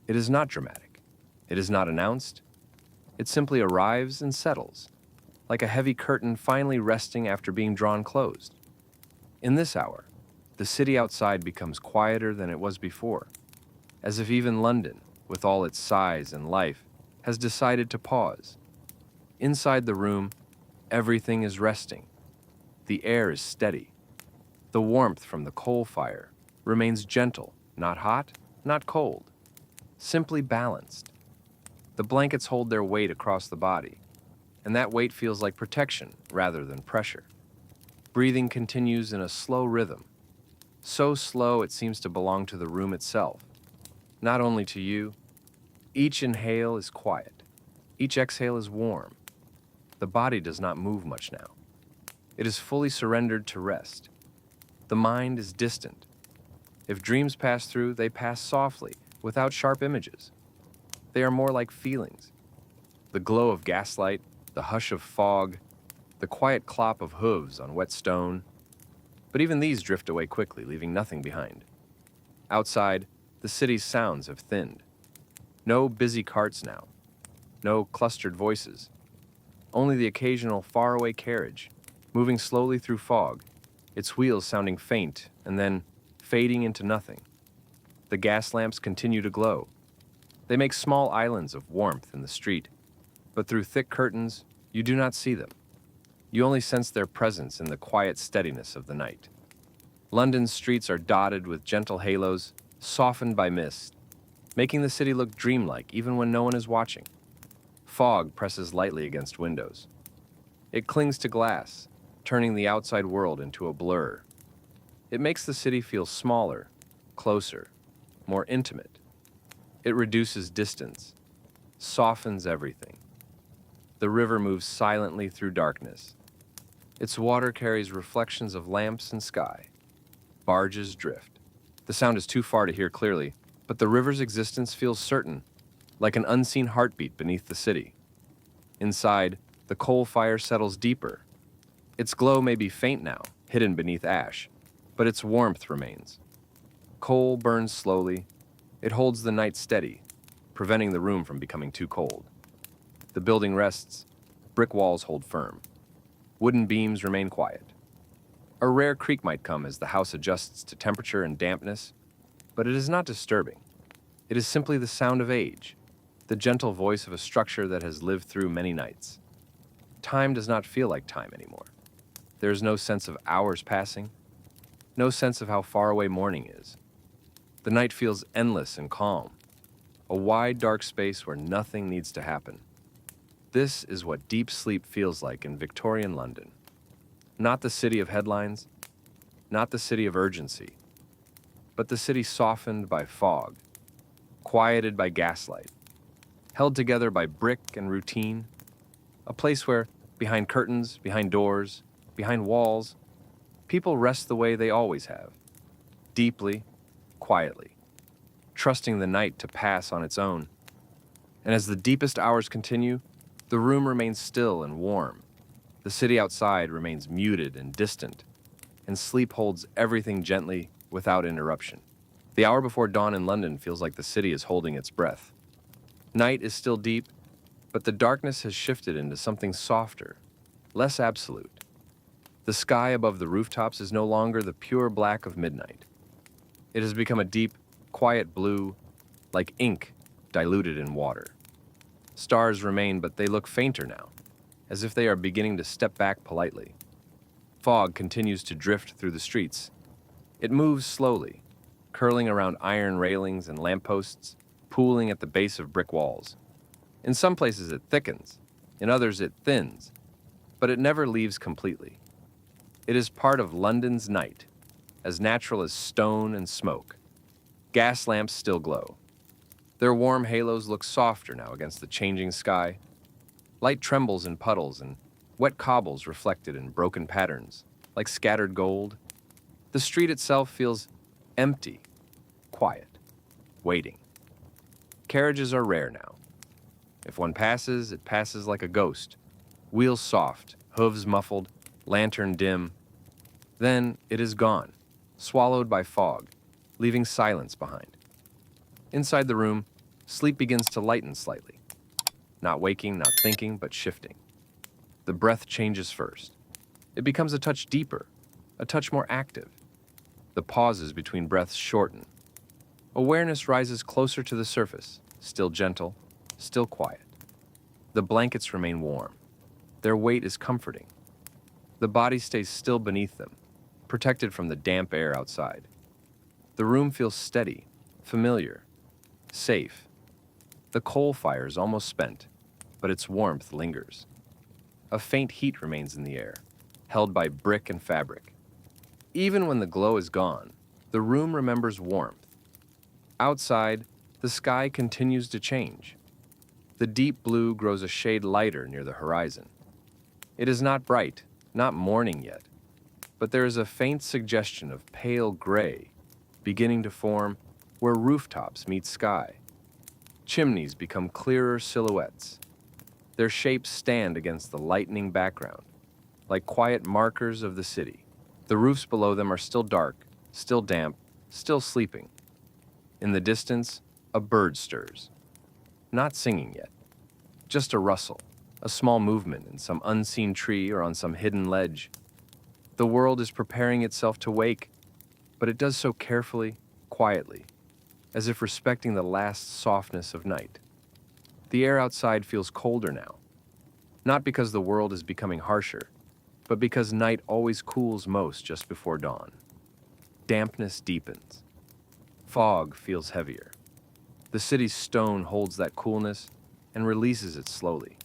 It is not dramatic. It is not announced. It simply arrives and settles. like a heavy curtain finally resting after being drawn closed. In this hour, the city outside becomes quieter than it was before, as if even London, with all its size and life, has decided to pause. Inside the room, everything is resting. The air is steady. The warmth from the coal fire remains gentle, not hot, not cold, simply balanced. The blankets hold their weight across the body, and that weight feels like protection rather than pressure. Breathing continues in a slow rhythm, so slow it seems to belong to the room itself, not only to you. Each inhale is quiet. Each exhale is warm. The body does not move much now. It is fully surrendered to rest. The mind is distant. If dreams pass through, they pass softly, without sharp images. They are more like feelings. The glow of gaslight, the hush of fog, the quiet clop of hooves on wet stone. But even these drift away quickly, leaving nothing behind. Outside, the city's sounds have thinned. No busy carts now. No clustered voices. Only the occasional faraway carriage, moving slowly through fog, its wheels sounding faint and then fading into nothing. The gas lamps continue to glow. They make small islands of warmth in the street, but through thick curtains, you do not see them. You only sense their presence in the quiet steadiness of the night. London's streets are dotted with gentle halos, softened by mist, making the city look dreamlike even when no one is watching. Fog presses lightly against windows. It clings to glass, turning the outside world into a blur. It makes the city feel smaller, closer, more intimate. It reduces distance, softens everything. The river moves silently through darkness. Its water carries reflections of lamps and sky. Barges drift. The sound is too far to hear clearly, but the river's existence feels certain, like an unseen heartbeat beneath the city. Inside, the coal fire settles deeper. Its glow may be faint now, hidden beneath ash, but its warmth remains. Coal burns slowly. It holds the night steady, preventing the room from becoming too cold. The building rests. Brick walls hold firm. Wooden beams remain quiet. A rare creak might come as the house adjusts to temperature and dampness, but it is not disturbing. It is simply the sound of age, the gentle voice of a structure that has lived through many nights. Time does not feel like time anymore. There is no sense of hours passing, no sense of how far away morning is. The night feels endless and calm, a wide, dark space where nothing needs to happen. This is what deep sleep feels like in Victorian London. Not the city of headlines, not the city of urgency, but the city softened by fog, quieted by gaslight, held together by brick and routine, a place where, behind curtains, behind doors, behind walls, people rest the way they always have, deeply, quietly, trusting the night to pass on its own. And as the deepest hours continue, the room remains still and warm. The city outside remains muted and distant, and sleep holds everything gently without interruption. The hour before dawn in London feels like the city is holding its breath. Night is still deep, but the darkness has shifted into something softer, less absolute. The sky above the rooftops is no longer the pure black of midnight. It has become a deep, quiet blue, like ink diluted in water. Stars remain, but they look fainter now, as if they are beginning to step back politely. Fog continues to drift through the streets. It moves slowly, curling around iron railings and lampposts, pooling at the base of brick walls. In some places it thickens, in others it thins, but it never leaves completely. It is part of London's night, as natural as stone and smoke. Gas lamps still glow. Their warm halos look softer now against the changing sky. Light trembles in puddles and wet cobbles reflected in broken patterns, like scattered gold. The street itself feels empty, quiet, waiting. Carriages are rare now. If one passes, it passes like a ghost. Wheels soft, hooves muffled, lantern dim. Then it is gone, swallowed by fog, leaving silence behind. Inside the room, sleep begins to lighten slightly. Not waking, not thinking, but shifting. The breath changes first. It becomes a touch deeper, a touch more active. The pauses between breaths shorten. Awareness rises closer to the surface, still gentle, still quiet. The blankets remain warm. Their weight is comforting. The body stays still beneath them, protected from the damp air outside. The room feels steady, familiar, safe. The coal fire is almost spent, but its warmth lingers. A faint heat remains in the air, held by brick and fabric. Even when the glow is gone, the room remembers warmth. Outside, the sky continues to change. The deep blue grows a shade lighter near the horizon. It is not bright, not morning yet, but there is a faint suggestion of pale gray beginning to form where rooftops meet sky. Chimneys become clearer silhouettes. Their shapes stand against the lightening background, like quiet markers of the city. The roofs below them are still dark, still damp, still sleeping. In the distance, a bird stirs. Not singing yet, just a rustle, a small movement in some unseen tree or on some hidden ledge. The world is preparing itself to wake, but it does so carefully, quietly, as if respecting the last softness of night. The air outside feels colder now, not because the world is becoming harsher, but because night always cools most just before dawn. Dampness deepens. Fog feels heavier. The city's stone holds that coolness and releases it slowly.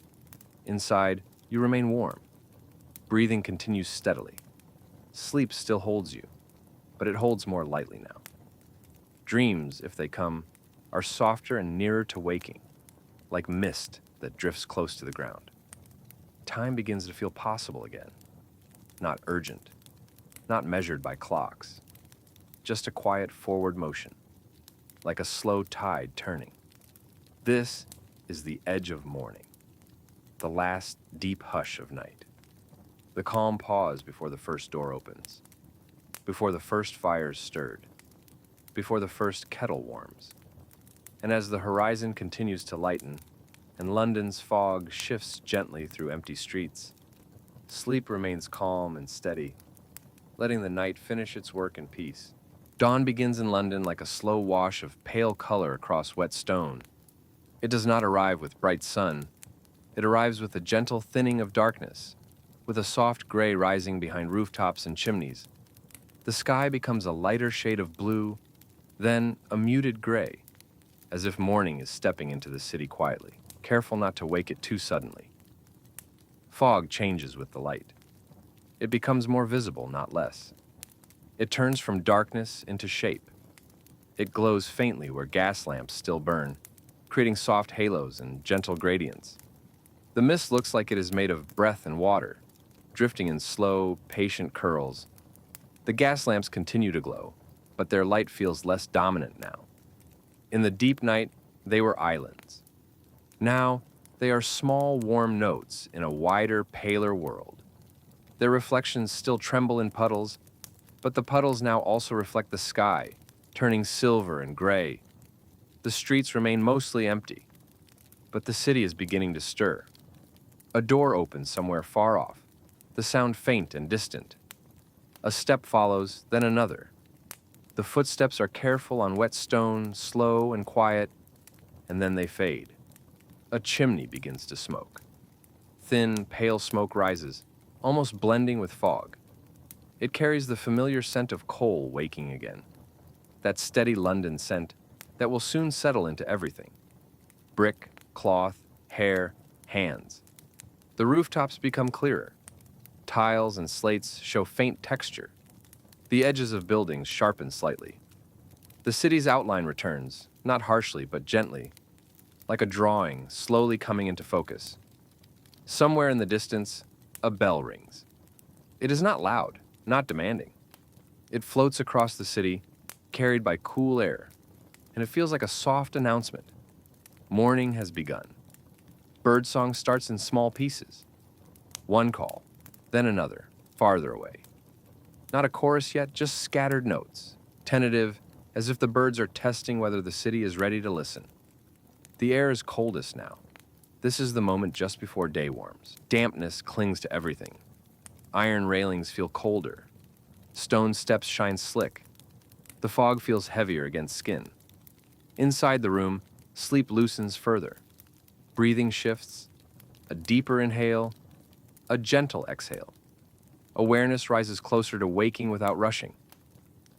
Inside, you remain warm. Breathing continues steadily. Sleep still holds you, but it holds more lightly now. Dreams, if they come, are softer and nearer to waking, like mist that drifts close to the ground. Time begins to feel possible again. Not urgent, not measured by clocks, just a quiet forward motion, like a slow tide turning. This is the edge of morning, the last deep hush of night. The calm pause before the first door opens, before the first fire is stirred, before the first kettle warms. And as the horizon continues to lighten and London's fog shifts gently through empty streets, sleep remains calm and steady, letting the night finish its work in peace. Dawn begins in London like a slow wash of pale color across wet stone. It does not arrive with bright sun. It arrives with a gentle thinning of darkness, with a soft gray rising behind rooftops and chimneys. The sky becomes a lighter shade of blue, then a muted gray, as if morning is stepping into the city quietly, careful not to wake it too suddenly. Fog changes with the light. It becomes more visible, not less. It turns from darkness into shape. It glows faintly where gas lamps still burn, creating soft halos and gentle gradients. The mist looks like it is made of breath and water, drifting in slow, patient curls. The gas lamps continue to glow, but their light feels less dominant now. In the deep night, they were islands. Now, they are small, warm notes in a wider, paler world. Their reflections still tremble in puddles, but the puddles now also reflect the sky, turning silver and gray. The streets remain mostly empty, but the city is beginning to stir. A door opens somewhere far off, the sound faint and distant. A step follows, then another. The footsteps are careful on wet stone, slow and quiet, and then they fade. A chimney begins to smoke. Thin, pale smoke rises, almost blending with fog. It carries the familiar scent of coal waking again. That steady London scent that will soon settle into everything. Brick, cloth, hair, hands. The rooftops become clearer. Tiles and slates show faint texture. The edges of buildings sharpen slightly. The city's outline returns, not harshly but gently, like a drawing slowly coming into focus. Somewhere in the distance, a bell rings. It is not loud, not demanding. It floats across the city, carried by cool air, and it feels like a soft announcement. Morning has begun. Birdsong starts in small pieces. One call, then another, farther away. Not a chorus yet, just scattered notes, tentative, as if the birds are testing whether the city is ready to listen. The air is coldest now. This is the moment just before day warms. Dampness clings to everything. Iron railings feel colder. Stone steps shine slick. The fog feels heavier against skin. Inside the room, sleep loosens further. Breathing shifts, a deeper inhale, a gentle exhale. Awareness rises closer to waking without rushing.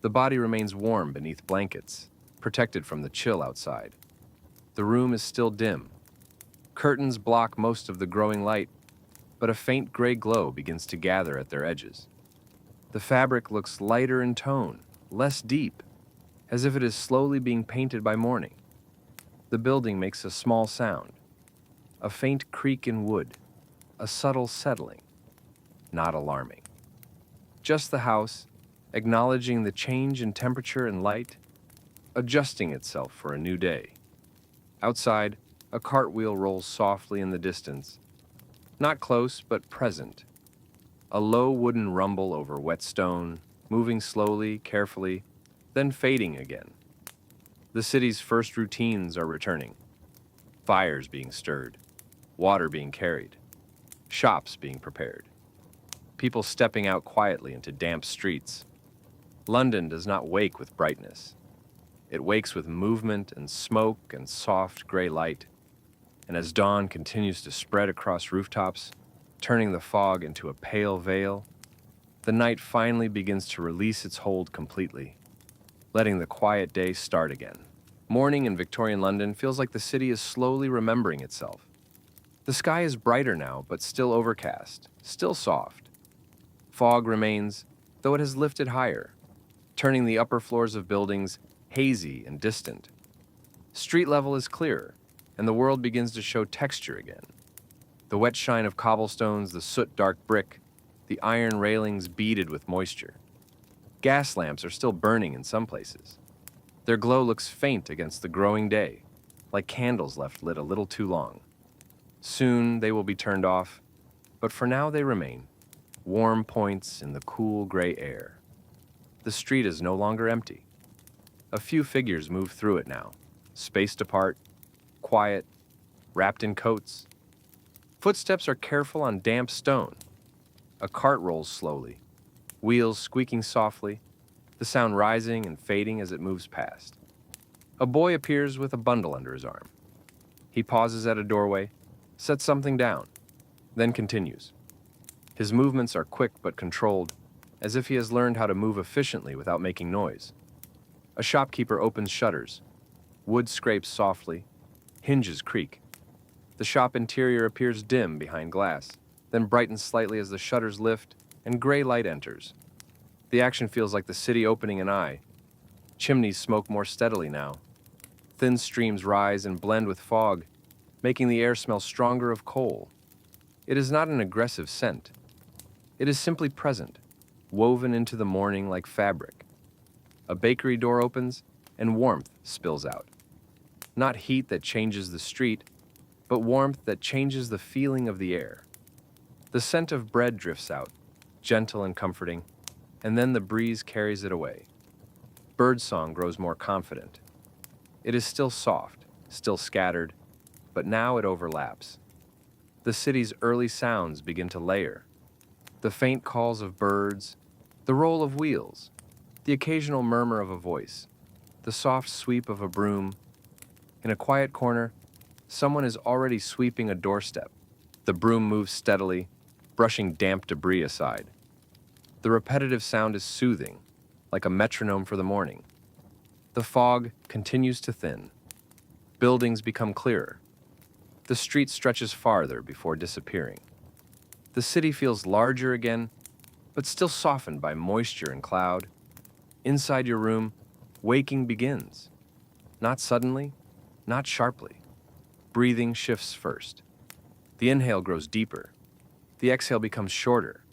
The body remains warm beneath blankets, protected from the chill outside. The room is still dim. Curtains block most of the growing light, but a faint gray glow begins to gather at their edges. The fabric looks lighter in tone, less deep, as if it is slowly being painted by morning. The building makes a small sound, a faint creak in wood, a subtle settling, not alarming. Just the house, acknowledging the change in temperature and light, adjusting itself for a new day. Outside, a cartwheel rolls softly in the distance, not close but present. A low wooden rumble over wet stone, moving slowly, carefully, then fading again. The city's first routines are returning. Fires being stirred, water being carried, shops being prepared. People stepping out quietly into damp streets. London does not wake with brightness. It wakes with movement and smoke and soft gray light. And as dawn continues to spread across rooftops, turning the fog into a pale veil, the night finally begins to release its hold completely, letting the quiet day start again. Morning in Victorian London feels like the city is slowly remembering itself. The sky is brighter now, but still overcast, still soft. Fog remains, though it has lifted higher, turning the upper floors of buildings hazy and distant. Street level is clearer, and the world begins to show texture again. The wet shine of cobblestones, the soot-dark brick, the iron railings beaded with moisture. Gas lamps are still burning in some places. Their glow looks faint against the growing day, like candles left lit a little too long. Soon they will be turned off, but for now they remain, warm points in the cool gray air. The street is no longer empty. A few figures move through it now, spaced apart, quiet, wrapped in coats. Footsteps are careful on damp stone. A cart rolls slowly, wheels squeaking softly, the sound rising and fading as it moves past. A boy appears with a bundle under his arm. He pauses at a doorway, sets something down, then continues. His movements are quick but controlled, as if he has learned how to move efficiently without making noise. A shopkeeper opens shutters. Wood scrapes softly, hinges creak. The shop interior appears dim behind glass, then brightens slightly as the shutters lift and gray light enters. The action feels like the city opening an eye. Chimneys smoke more steadily now. Thin streams rise and blend with fog, making the air smell stronger of coal. It is not an aggressive scent. It is simply present, woven into the morning like fabric. A bakery door opens and warmth spills out. Not heat that changes the street, but warmth that changes the feeling of the air. The scent of bread drifts out, gentle and comforting, and then the breeze carries it away. Birdsong grows more confident. It is still soft, still scattered, but now it overlaps. The city's early sounds begin to layer. The faint calls of birds, the roll of wheels, the occasional murmur of a voice, the soft sweep of a broom. In a quiet corner, someone is already sweeping a doorstep. The broom moves steadily, brushing damp debris aside. The repetitive sound is soothing, like a metronome for the morning. The fog continues to thin. Buildings become clearer. The street stretches farther before disappearing. The city feels larger again, but still softened by moisture and cloud. Inside your room, waking begins. Not suddenly, not sharply. Breathing shifts first. The inhale grows deeper. The exhale becomes shorter.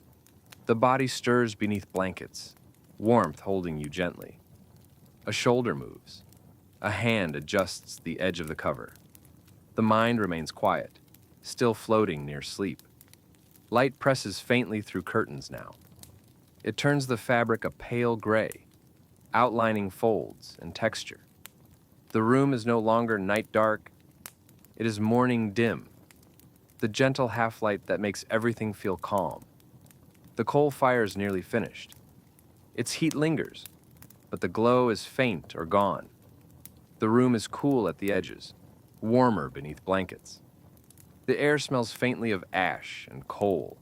The body stirs beneath blankets, warmth holding you gently. A shoulder moves. A hand adjusts the edge of the cover. The mind remains quiet, still floating near sleep. Light presses faintly through curtains now. It turns the fabric a pale gray, outlining folds and texture. The room is no longer night dark. It is morning dim, the gentle half-light that makes everything feel calm. The coal fire is nearly finished. Its heat lingers, but the glow is faint or gone. The room is cool at the edges, warmer beneath blankets. The air smells faintly of ash and coal,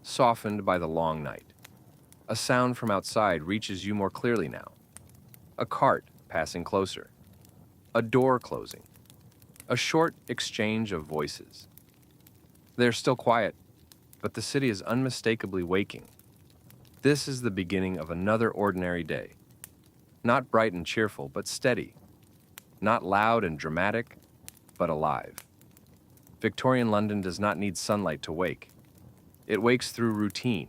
softened by the long night. A sound from outside reaches you more clearly now. A cart passing closer. A door closing. A short exchange of voices. They're still quiet, but the city is unmistakably waking. This is the beginning of another ordinary day. Not bright and cheerful, but steady. Not loud and dramatic, but alive. Victorian London does not need sunlight to wake. It wakes through routine,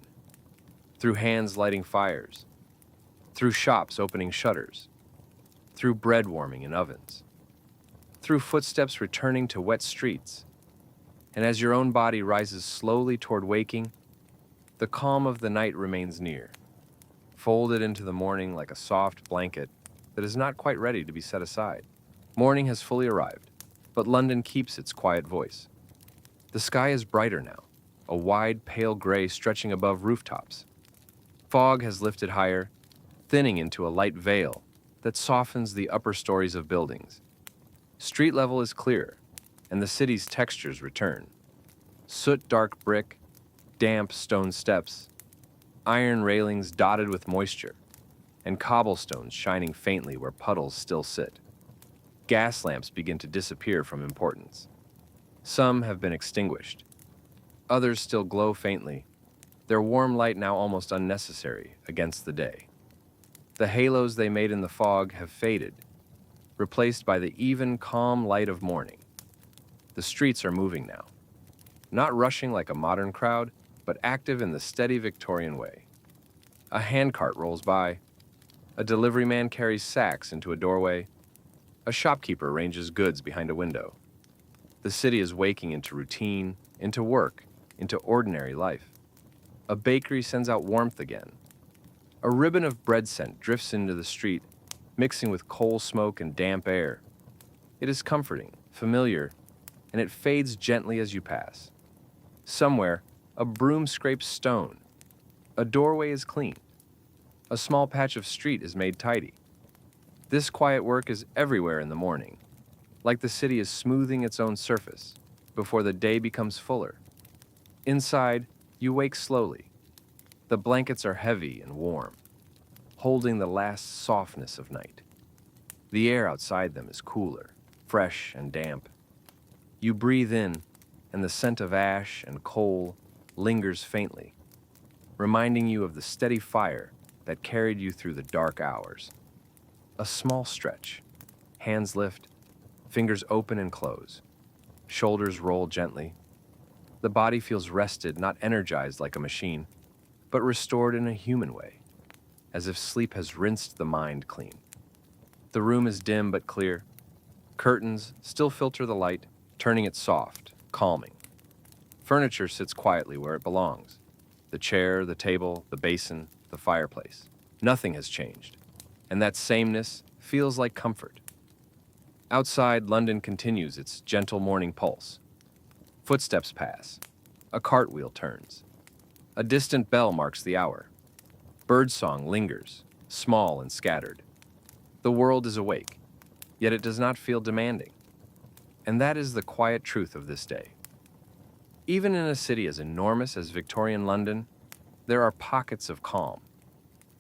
through hands lighting fires, through shops opening shutters, through bread warming in ovens, through footsteps returning to wet streets. And as your own body rises slowly toward waking, the calm of the night remains near, folded into the morning like a soft blanket that is not quite ready to be set aside. Morning has fully arrived, but London keeps its quiet voice. The sky is brighter now, a wide, pale gray stretching above rooftops. Fog has lifted higher, thinning into a light veil that softens the upper stories of buildings. Street level is clear, and the city's textures return. Soot-dark brick, damp stone steps, iron railings dotted with moisture, and cobblestones shining faintly where puddles still sit. Gas lamps begin to disappear from importance. Some have been extinguished. Others still glow faintly, their warm light now almost unnecessary against the day. The halos they made in the fog have faded, replaced by the even, calm light of morning. The streets are moving now, not rushing like a modern crowd, but active in the steady Victorian way. A handcart rolls by. A delivery man carries sacks into a doorway. A shopkeeper arranges goods behind a window. The city is waking into routine, into work, into ordinary life. A bakery sends out warmth again. A ribbon of bread scent drifts into the street, mixing with coal smoke and damp air. It is comforting, familiar, and it fades gently as you pass. Somewhere, a broom scrapes stone. A doorway is cleaned. A small patch of street is made tidy. This quiet work is everywhere in the morning, like the city is smoothing its own surface before the day becomes fuller. Inside, you wake slowly. The blankets are heavy and warm, holding the last softness of night. The air outside them is cooler, fresh and damp. You breathe in, and the scent of ash and coal lingers faintly, reminding you of the steady fire that carried you through the dark hours. A small stretch. Hands lift, fingers open and close. Shoulders roll gently. The body feels rested, not energized like a machine, but restored in a human way, as if sleep has rinsed the mind clean. The room is dim but clear. Curtains still filter the light, turning it soft, calming. Furniture sits quietly where it belongs. The chair, the table, the basin, the fireplace. Nothing has changed, and that sameness feels like comfort. Outside, London continues its gentle morning pulse. Footsteps pass. A cartwheel turns. A distant bell marks the hour. Birdsong lingers, small and scattered. The world is awake, yet it does not feel demanding. And that is the quiet truth of this day. Even in a city as enormous as Victorian London, there are pockets of calm.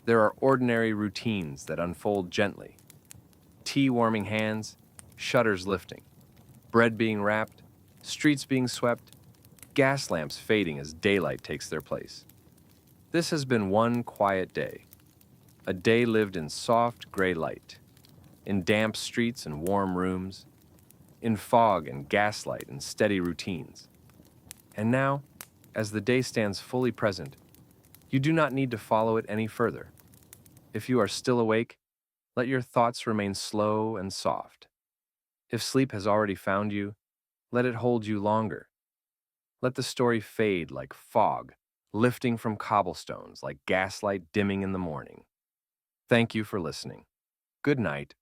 There are ordinary routines that unfold gently. Tea warming hands, shutters lifting, bread being wrapped, streets being swept, gas lamps fading as daylight takes their place. This has been one quiet day, a day lived in soft gray light, in damp streets and warm rooms, in fog and gaslight and steady routines. And now, as the day stands fully present, you do not need to follow it any further. If you are still awake, let your thoughts remain slow and soft. If sleep has already found you, let it hold you longer. Let the story fade like fog, lifting from cobblestones like gaslight dimming in the morning. Thank you for listening. Good night.